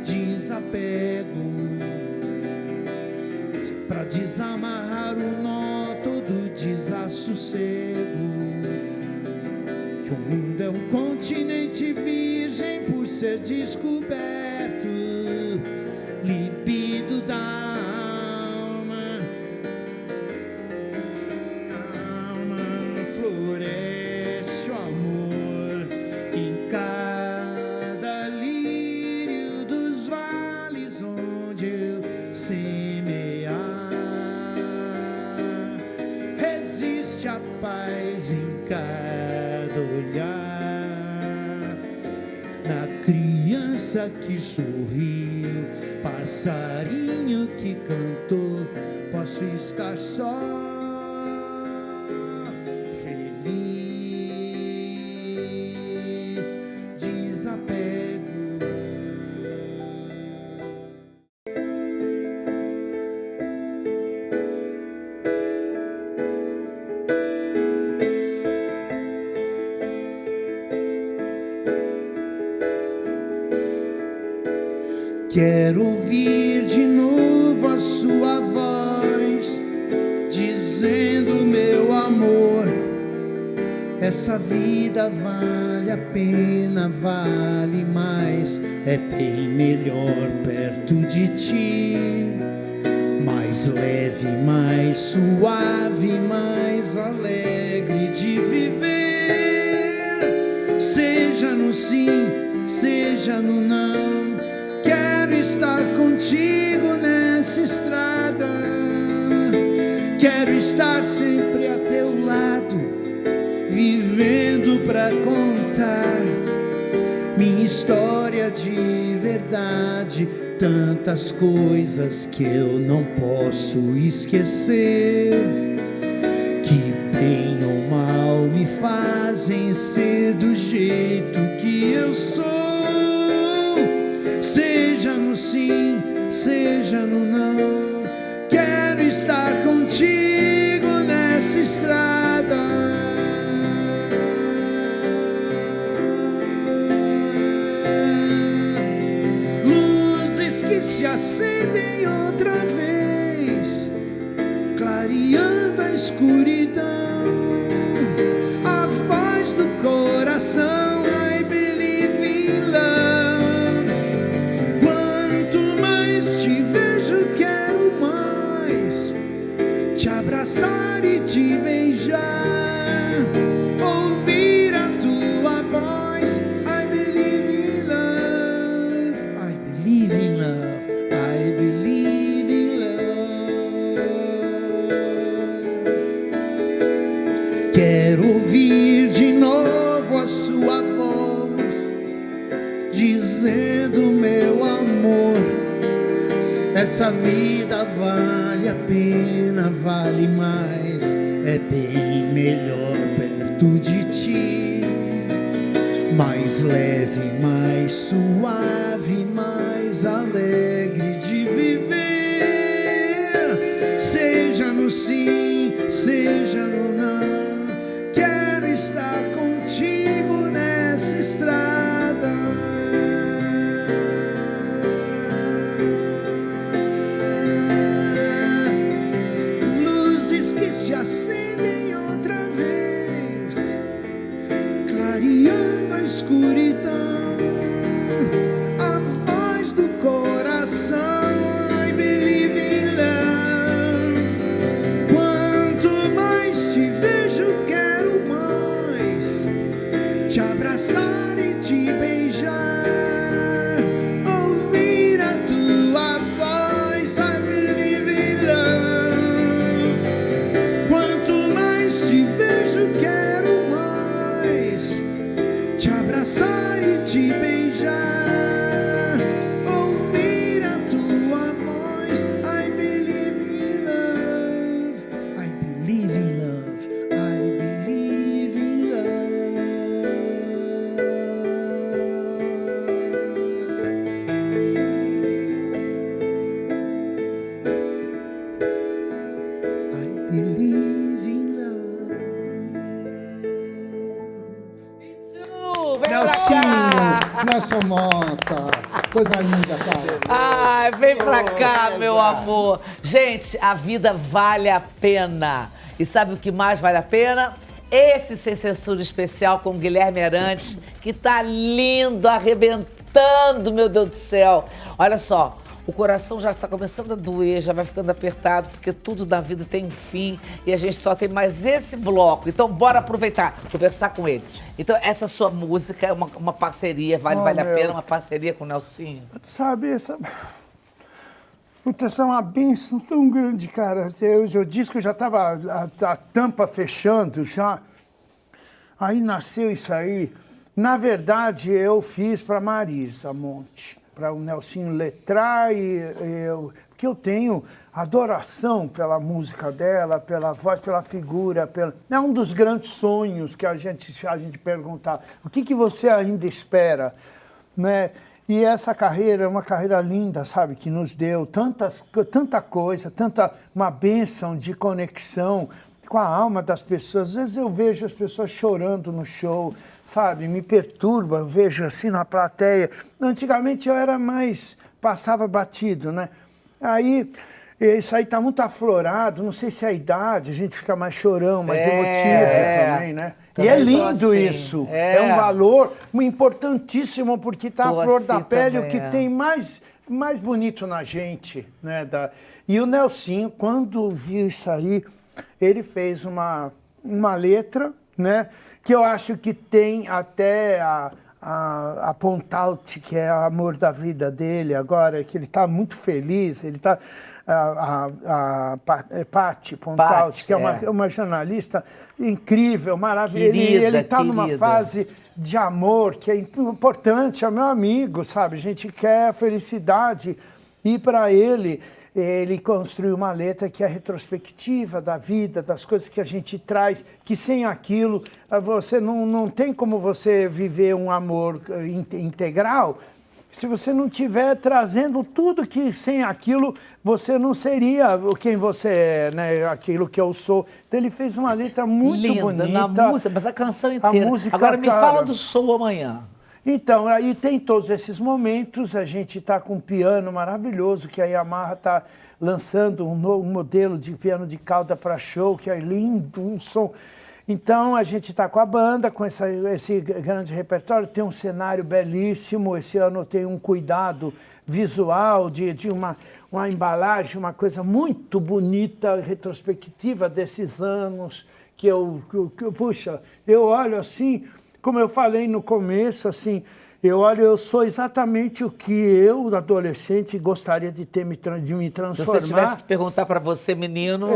Desapego pra desamarrar o nó todo desassossego, que o mundo é um continente virgem por ser descoberto. Libido da alma, floresce o amor em cada lírio dos vales onde eu semear. Resiste a paz em cada olhar, na criança que sorriu, passarinho que cantou. Posso estar só, feliz. Desapego. Quero ouvir de novo a sua voz, dizendo, meu amor, essa vida vale a pena, vale mais, é bem melhor perto de ti. Mais leve, mais suave, mais alegre de viver. Seja no sim, seja no não, quero estar contigo nessa estrada. Quero estar sempre a teu lado, vivendo pra contar minha história de verdade. Tantas coisas que eu não posso esquecer, que bem ou mal me fazem ser do jeito que eu sou. Seja no sim, seja no não, quero estar contigo nessa estrada. Que se acendem outra vez, clareando a escuridão. A voz do coração, I believe in love. Quanto mais te vejo, quero mais te abraçar e te beijar. Ouvir a tua voz, I believe in love. I believe in love. Quero ouvir de novo a sua voz, dizendo, meu amor, essa vida vale a pena, vale mais, é bem melhor perto de ti. Mais leve, mais suave, mais alegre de viver. Seja no sim, seja no não, quero estar contigo nessa estrada. Luzes que se acendem outra vez, clareando a escuridão. A voz do coração, I believe in love. Quanto mais te vejo, quero mais te abraçar e te beijar. Ouvir a tua voz, I believe in love. Quanto mais te vejo, quero mais te abraçar e te beijar. Ouvir a tua voz, I believe in love. I believe in love. I believe in love. I believe in love.
Vem pra
Nelsinho,
cá!
Nelson Mota, coisa linda, cara.
Ai, vem pra cá, meu amor. Gente, a vida vale a pena. E sabe o que mais vale a pena? Esse Sem Censura especial com o Guilherme Arantes, que tá lindo, arrebentando, meu Deus do céu. Olha só, o coração já tá começando a doer, já vai ficando apertado, porque tudo na vida tem um fim e a gente só tem mais esse bloco. Então, bora aproveitar, conversar com ele. Então, essa sua música é uma parceria, vale a pena, uma parceria com o Nelsinho.
Sabe, Puta, essa é uma bênção tão grande, cara. Eu disse que eu já estava a tampa fechando já. Aí nasceu isso aí. Na verdade, eu fiz para Marisa Monte, para o Nelsinho letrar porque eu tenho adoração pela música dela, pela voz, pela figura. É um dos grandes sonhos que a gente perguntar. O que você ainda espera, né? E essa carreira é uma carreira linda, sabe? Que nos deu tanta coisa, uma bênção de conexão com a alma das pessoas. Às vezes eu vejo as pessoas chorando no show, sabe? Me perturba, eu vejo assim na plateia. Antigamente eu era mais passava batido, né? Aí, isso aí tá muito aflorado, não sei se é a idade, a gente fica mais chorão, mais emotivo também, né? E é lindo
assim,
isso, é um valor importantíssimo, porque tá
Tô
a flor da
assim
pele,
também,
o que tem mais bonito na gente, né? E o Nelsinho, quando viu isso aí, ele fez uma letra, né? Que eu acho que tem até a Pontalte, que é o amor da vida dele agora, que ele está muito feliz, ele está... Patti Pontalte, que é uma jornalista incrível, maravilhosa. Ele está numa fase de amor que é importante, é meu amigo, sabe? A gente quer a felicidade. E para ele construiu uma letra que é retrospectiva da vida, das coisas que a gente traz, que sem aquilo você não tem como você viver um amor integral se você não estiver trazendo tudo que sem aquilo você não seria quem você é, né? Aquilo que eu sou. Então ele fez uma letra muito
linda,
bonita.
na música, mas a canção inteira. Agora me fala do show amanhã.
Então, aí tem todos esses momentos, a gente está com um piano maravilhoso, que a Yamaha está lançando um novo modelo de piano de cauda para show, que é lindo, um som... Então, a gente está com a banda, com esse grande repertório, tem um cenário belíssimo, esse ano tem um cuidado visual de uma embalagem, uma coisa muito bonita, retrospectiva desses anos, puxa, eu olho assim, como eu falei no começo, assim, eu sou exatamente o que eu, adolescente, gostaria de me transformar.
Se você tivesse que perguntar para você, menino...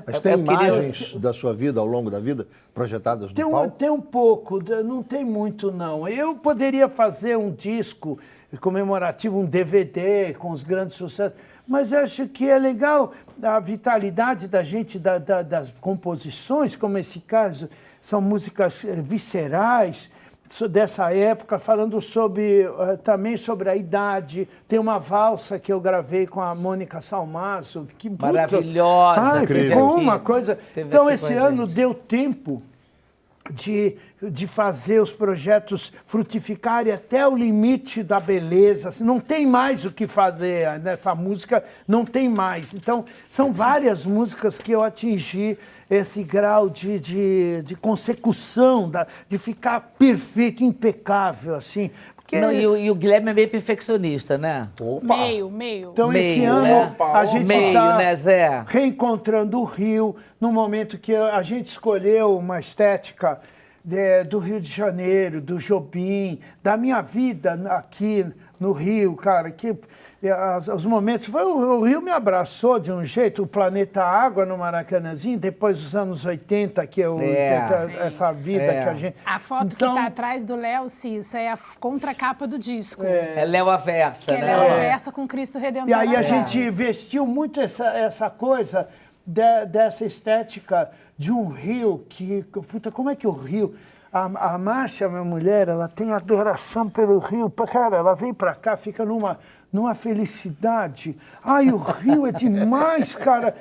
Mas tem imagens da sua vida, ao longo da vida, projetadas no palco?
Tem um pouco, não tem muito, não. Eu poderia fazer um disco comemorativo, um DVD com os grandes sucessos, mas acho que é legal a vitalidade da gente, das composições, como esse caso, são músicas viscerais, dessa época, falando também sobre a idade. Tem uma valsa que eu gravei com a Mônica Salmazo. Que
maravilhosa.
Ficou uma coisa... Então, esse ano deu tempo de fazer os projetos frutificarem até o limite da beleza. Não tem mais o que fazer nessa música, não tem mais. Então, são várias músicas que eu atingi esse grau de consecução, de ficar perfeito, impecável, assim. Porque...
Não, e o Guilherme é meio perfeccionista, né?
Opa!
Meio.
Então, esse
Meio,
ano,
né?
a gente
Meio, né, Zé?
reencontrando o Rio, no momento que a gente escolheu uma estética do Rio de Janeiro, do Jobim, da minha vida aqui no Rio, cara, que os momentos... O Rio me abraçou de um jeito, o Planeta Água no Maracanãzinho, depois dos anos 80, que essa vida que a gente...
A foto que está atrás do Léo Cissa é a contracapa do disco.
É Léo Aversa,
que
né?
É Léo Aversa com Cristo Redentor.
E aí a gente vestiu muito essa coisa dessa estética de um Rio que... Puta, como é que o Rio... A Márcia, minha mulher, ela tem adoração pelo Rio. Cara, ela vem pra cá, fica numa felicidade. Ai, o Rio é demais, cara.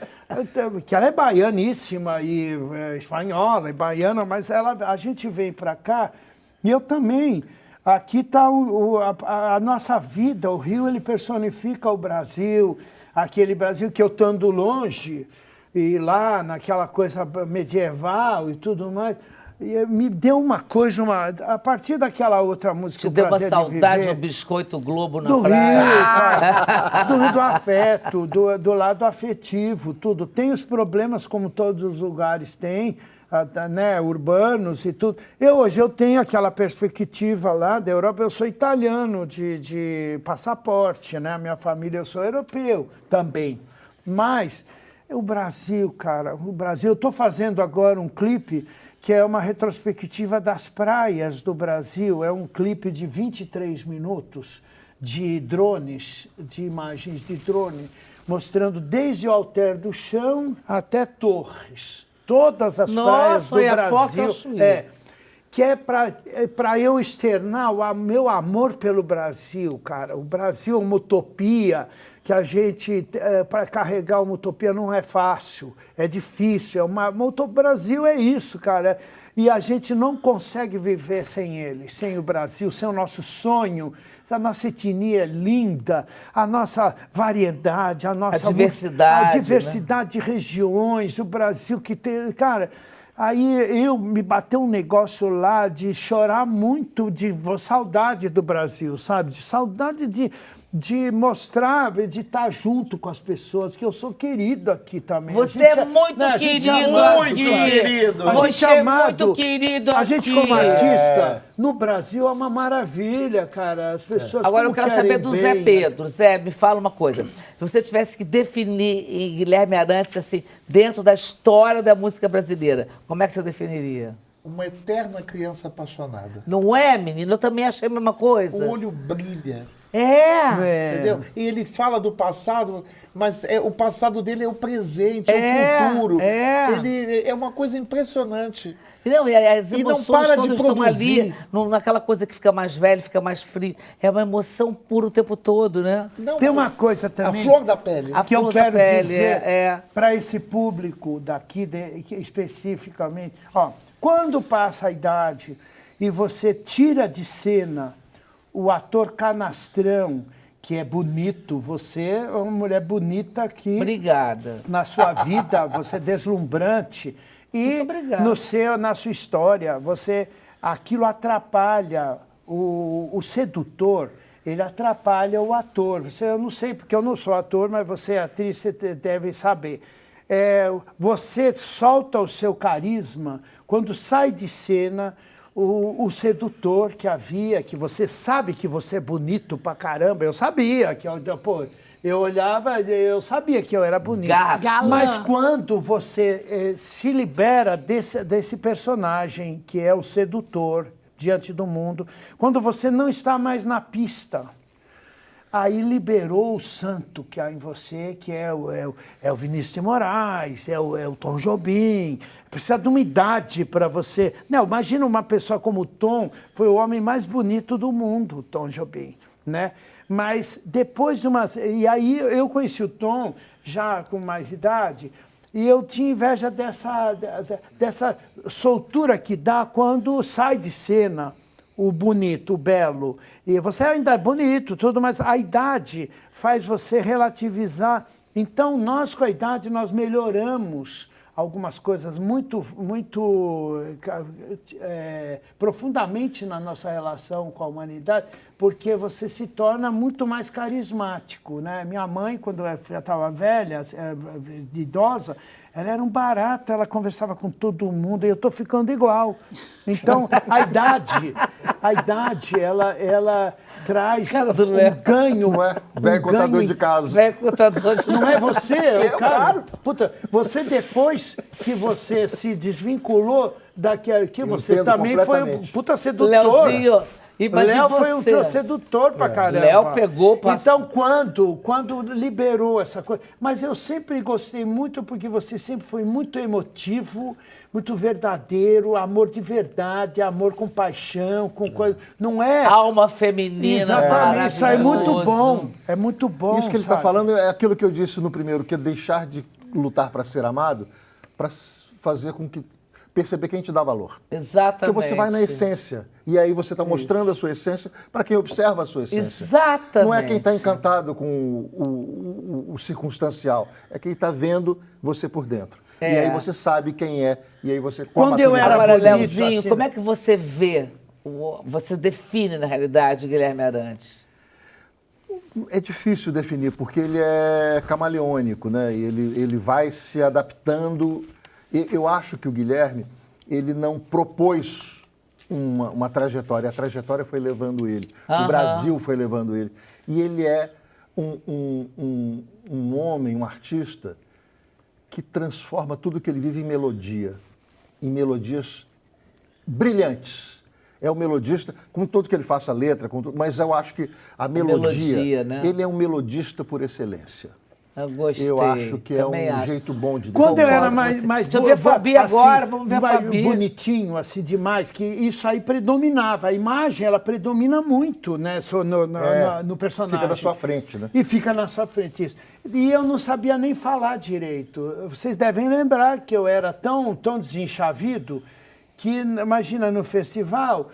Que ela é baianíssima e espanhola, e baiana, mas a gente vem pra cá e eu também. Aqui está a nossa vida. O Rio, ele personifica o Brasil, aquele Brasil que eu tô andando longe, e lá naquela coisa medieval e tudo mais. E me deu uma coisa, a partir daquela outra música...
Te deu uma saudade do Biscoito Globo na
praia. Do Rio, do afeto, do lado afetivo, tudo. Tem os problemas, como todos os lugares têm, né, urbanos e tudo. Hoje eu tenho aquela perspectiva lá da Europa, eu sou italiano de passaporte, né? A minha família, eu sou europeu também. Mas o Brasil, cara, eu estou fazendo agora um clipe que é uma retrospectiva das praias do Brasil. É um clipe de 23 minutos de drones, de imagens de drone, mostrando desde o Alter do Chão até Torres. Todas as praias do Brasil. que é para eu externar o meu amor pelo Brasil, cara. O Brasil é uma utopia que a gente, para carregar uma utopia não é fácil, é difícil. O Brasil é isso, cara. E a gente não consegue viver sem ele, sem o Brasil, sem o nosso sonho. A nossa etnia é linda, a nossa variedade, a nossa
diversidade,
a diversidade de regiões, o Brasil que tem... Cara, aí me bateu um negócio lá de chorar muito, de saudade do Brasil, sabe? De saudade de mostrar, de estar junto com as pessoas, que eu sou querido aqui também.
Você é muito querido
muito
aqui.
querido.
A
Você
gente
é
amado.
muito querido
A gente
aqui.
como artista, no Brasil é uma maravilha, cara. As pessoas
Agora eu
como
quero
querem
saber do
bem,
Zé
né?
Pedro. Zé, me fala uma coisa. Se você tivesse que definir em Guilherme Arantes, assim, dentro da história da música brasileira, como é que você definiria?
Uma eterna criança apaixonada.
Não é, menino? Eu também achei a mesma coisa.
O olho brilha.
É.
Entendeu? E ele fala do passado, mas o passado dele é o presente, é o futuro. Ele é uma coisa impressionante.
Não, e as
E não
emoções
para de
todas estão
produzir.
ali, naquela coisa que fica mais velho, fica mais frio. É uma emoção pura o tempo todo, né?
Não,
Tem uma coisa
a
também
flor da pele.
A
que eu
flor da
quero
pele,
dizer para esse público daqui, especificamente. Ó, quando passa a idade e você tira de cena o ator canastrão, que é bonito, você é uma mulher bonita que...
Obrigada.
Na sua vida, você é deslumbrante. E
Muito obrigada.
na sua história, aquilo atrapalha o sedutor, ele atrapalha o ator. Eu não sei, porque eu não sou ator, mas você é atriz, você deve saber. Você solta o seu carisma quando sai de cena o sedutor que você sabe que você é bonito pra caramba. Eu sabia que eu olhava, eu sabia que eu era bonito.
Galã.
Mas quando você se libera desse personagem que é o sedutor diante do mundo, quando você não está mais na pista, aí liberou o santo que há em você, que é o Vinícius de Moraes, é o Tom Jobim. Precisa de uma idade para você... Não, imagina uma pessoa como o Tom, foi o homem mais bonito do mundo, o Tom Jobim, né? Mas depois de uma... E aí eu conheci o Tom já com mais idade e eu tinha inveja dessa soltura que dá quando sai de cena o bonito, o belo. E você ainda é bonito, tudo, mas a idade faz você relativizar. Então, nós com a idade, nós melhoramos algumas coisas muito profundamente na nossa relação com a humanidade, porque você se torna muito mais carismático, né? Minha mãe, quando eu estava velha, idosa, ela era um barato, ela conversava com todo mundo, e eu estou ficando igual. Então, a idade, ela traz um ganho.
Não é? Velho contador de casos.
Velho contador de
Não é você, cara?
claro.
Puta, você depois que você se desvinculou que você
entendo
também foi um
completamente.
puta sedutor.
Leozinho. Mas
Léo
e
foi um
você?
sedutor pra caramba.
Léo pegou, passou.
Então, quando liberou essa coisa... Mas eu sempre gostei muito, porque você sempre foi muito emotivo, muito verdadeiro, amor de verdade, amor com paixão, com coisa... Não é...
Alma feminina.
Exatamente, isso é muito
maravilhoso.
bom. É muito bom,
Isso que ele está
sabe?
falando é aquilo que eu disse no primeiro, que é deixar de lutar para ser amado, para fazer com que perceber quem te dá valor.
Exatamente.
Porque você vai na essência. E aí você está mostrando a sua essência para quem observa a sua essência.
Exatamente.
Não é quem está encantado com o circunstancial. É quem está vendo você por dentro. E aí você sabe quem é. E aí você... com a
Quando eu era
Agora,
bonito,
Leozinho,
assim,
como é que você vê, você define, na realidade, Guilherme Arantes?
É difícil definir, porque ele é camaleônico, né? E ele vai se adaptando. Eu acho que o Guilherme, ele não propôs uma trajetória. A trajetória foi levando ele. O Brasil foi levando ele. E ele é um homem, um artista, que transforma tudo que ele vive em melodia. Em melodias brilhantes. É o melodista, com tudo que ele faça letra, mas eu acho que a melodia,
Melodia, né?
ele é um melodista por excelência.
Eu gostei.
Eu acho que é
também
um
acho.
jeito bom de
Quando eu
Concordo
era
com
mais,
você.
mais
Deixa eu ver a Fabi agora, vamos ver a
mais
Fabi.
bonitinho, assim, demais, que isso aí predominava. A imagem, ela predomina muito, né, no personagem.
Fica na sua frente, né?
E fica na sua frente, isso. E eu não sabia nem falar direito. Vocês devem lembrar que eu era tão desenchavido que, imagina, no festival...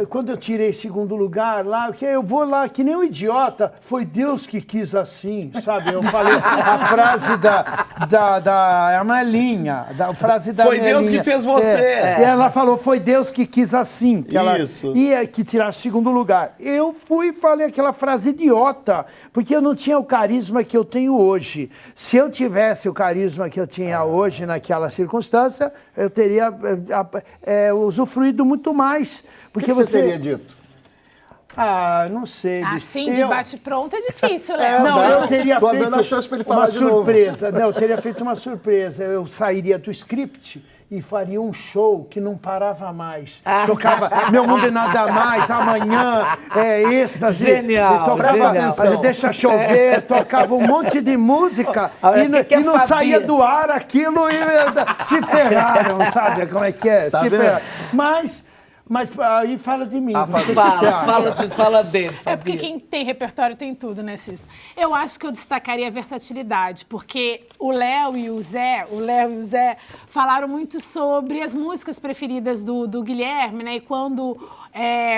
quando eu tirei segundo lugar lá, que eu vou lá que nem um idiota, foi Deus que quis assim, sabe? Eu falei a frase da Amelinha, a frase da
Foi
Amelinha.
Deus que fez você.
E ela falou, foi Deus que quis assim. Que ela
Isso.
ia que tirasse segundo lugar. Eu fui e falei aquela frase idiota, porque eu não tinha o carisma que eu tenho hoje. Se eu tivesse o carisma que eu tinha hoje naquela circunstância, eu teria usufruído muito mais. Porque
O que você teria dito?
Ah, não sei.
Assim, de bate-pronto é difícil, Léo.
Não, eu teria
Tô
feito
dando a chance pra ele falar
uma
de novo.
surpresa. Não, eu teria feito uma surpresa. Eu sairia do script e faria um show que não parava mais. Tocava Meu Mundo e Nada Mais, Amanhã, êxtase.
Genial,
Tocava,
genial.
Deixa Chover, tocava um monte de música
Olha, que é
e não
Fabi?
saía do ar aquilo e se ferraram, sabe como é que é?
Tá
Se
vendo?
ferraram. Mas aí fala de mim. o que você
Fala,
acha?
fala dele,
É porque
Fabi.
quem tem repertório tem tudo, né, Cis? Eu acho que eu destacaria a versatilidade, porque o Léo e o Zé falaram muito sobre as músicas preferidas do Guilherme, né? E quando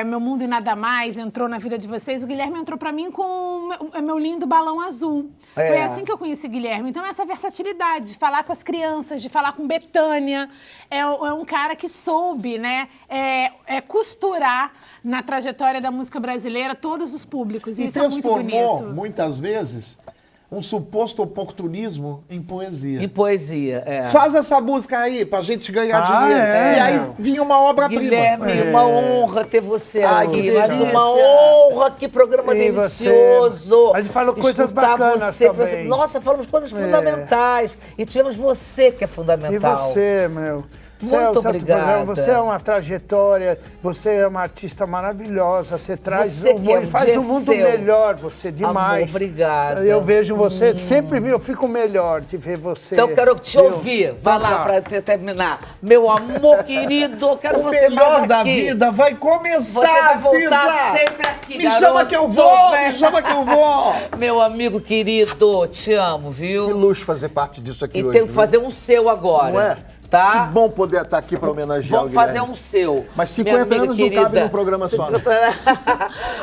Meu Mundo e Nada Mais entrou na vida de vocês, o Guilherme entrou pra mim com meu lindo Balão Azul. Foi assim que eu conheci o Guilherme. Então, essa versatilidade de falar com as crianças, de falar com Bethânia, é um cara que soube, né, costurar na trajetória da música brasileira todos os públicos.
E
Isso é muito
transformou,
bonito.
muitas vezes, um suposto oportunismo em poesia.
Em poesia,
Faz essa música aí pra gente ganhar dinheiro.
é.
E aí vinha uma obra-prima.
Guilherme, uma honra ter você
Ai,
aqui.
que
Mas
delícia.
uma honra, que programa
E você?
delicioso.
A gente falou coisas
Escutar
bacanas
você,
também.
Nossa, falamos coisas fundamentais. E tivemos você, que é
E
fundamental.
você, meu?
Muito
certo
obrigada.
programa, você é uma trajetória, você é uma artista maravilhosa, você traz
Você que é um
faz
dia
o mundo
seu.
melhor, você demais.
Amor, obrigada.
Eu vejo você, sempre eu fico melhor de ver você.
Então, quero te
viu?
ouvir. Vai
Então
lá
tá.
para terminar. Meu amor querido, eu quero
O
você
melhor
mais
da
aqui.
vida vai começar,
Você vai voltar
Cisa.
sempre aqui,
Me
garoto.
chama que eu vou, me chama que eu vou.
Meu amigo querido, te amo, viu?
Que luxo fazer parte disso aqui
E
hoje.
tenho que
viu?
fazer um seu agora.
Não é?
Tá?
Que bom poder estar aqui para homenagear
Vamos
o Guilherme.
fazer um seu.
Mas
minha
50
amiga
anos não cabe num programa só, né?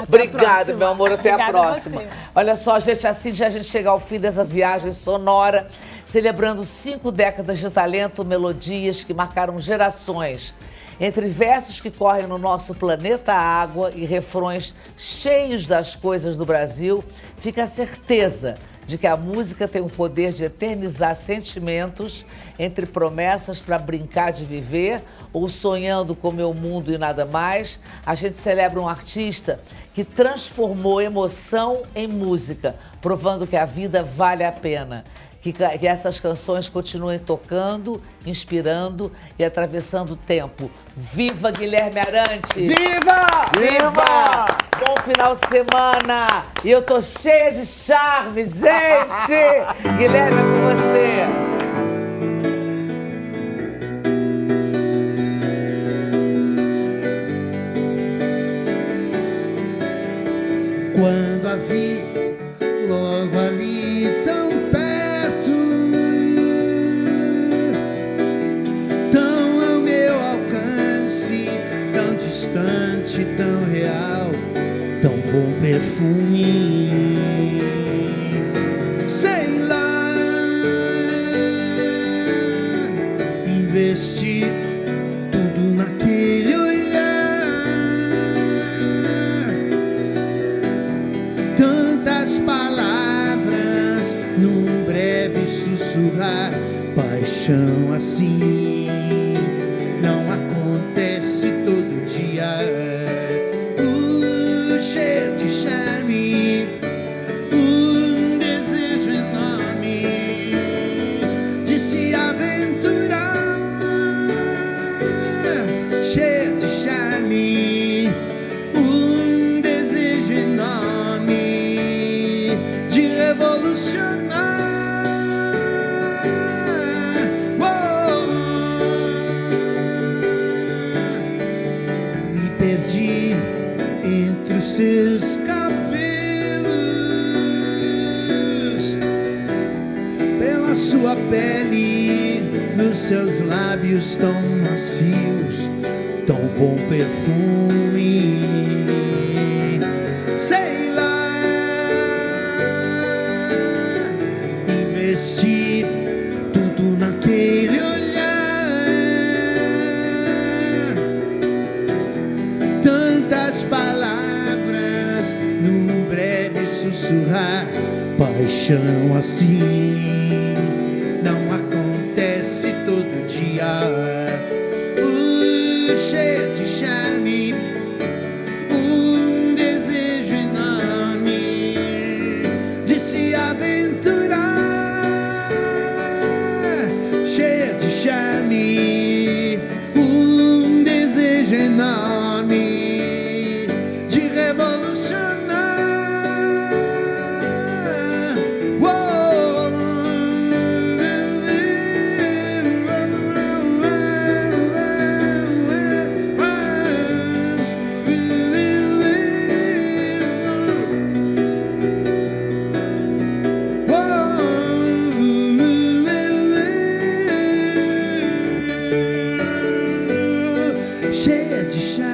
Obrigado, meu amor. Até a
Obrigada a
próxima.
você.
Olha só, gente, assim já a gente chega ao fim dessa viagem sonora, celebrando 5 décadas de talento, melodias que marcaram gerações. Entre versos que correm no nosso planeta água e refrões cheios das coisas do Brasil, fica a certeza de que a música tem o poder de eternizar sentimentos entre promessas para brincar de viver ou sonhando com meu mundo e nada mais. A gente celebra um artista que transformou emoção em música, provando que a vida vale a pena. Que essas canções continuem tocando, inspirando e atravessando o tempo. Viva Guilherme Arantes!
Viva!
Viva! Bom final de semana! E eu tô cheia de charme, gente! Guilherme, é com você!
Quando a vi logo ali tão perto, tão ao meu alcance, tão distante, tão real, tão bom perfume. Sei lá, investi tudo naquele olhar. Tantas palavras num breve sussurrar, paixão assim não acontece todo dia. Cheio de charme, desejo enorme de se aventurar. Cheio de charme, desejo enorme de revolucionar. na sua pele, nos seus lábios tão macios, tão bom perfume. Sei lá, investi tudo naquele olhar, tantas palavras num breve sussurrar. Paixão assim não acontece todo dia. Cheia de charme, um desejo enorme de se aventurar. Cheia de charme, um desejo enorme de revolucionar. Cheia de charme.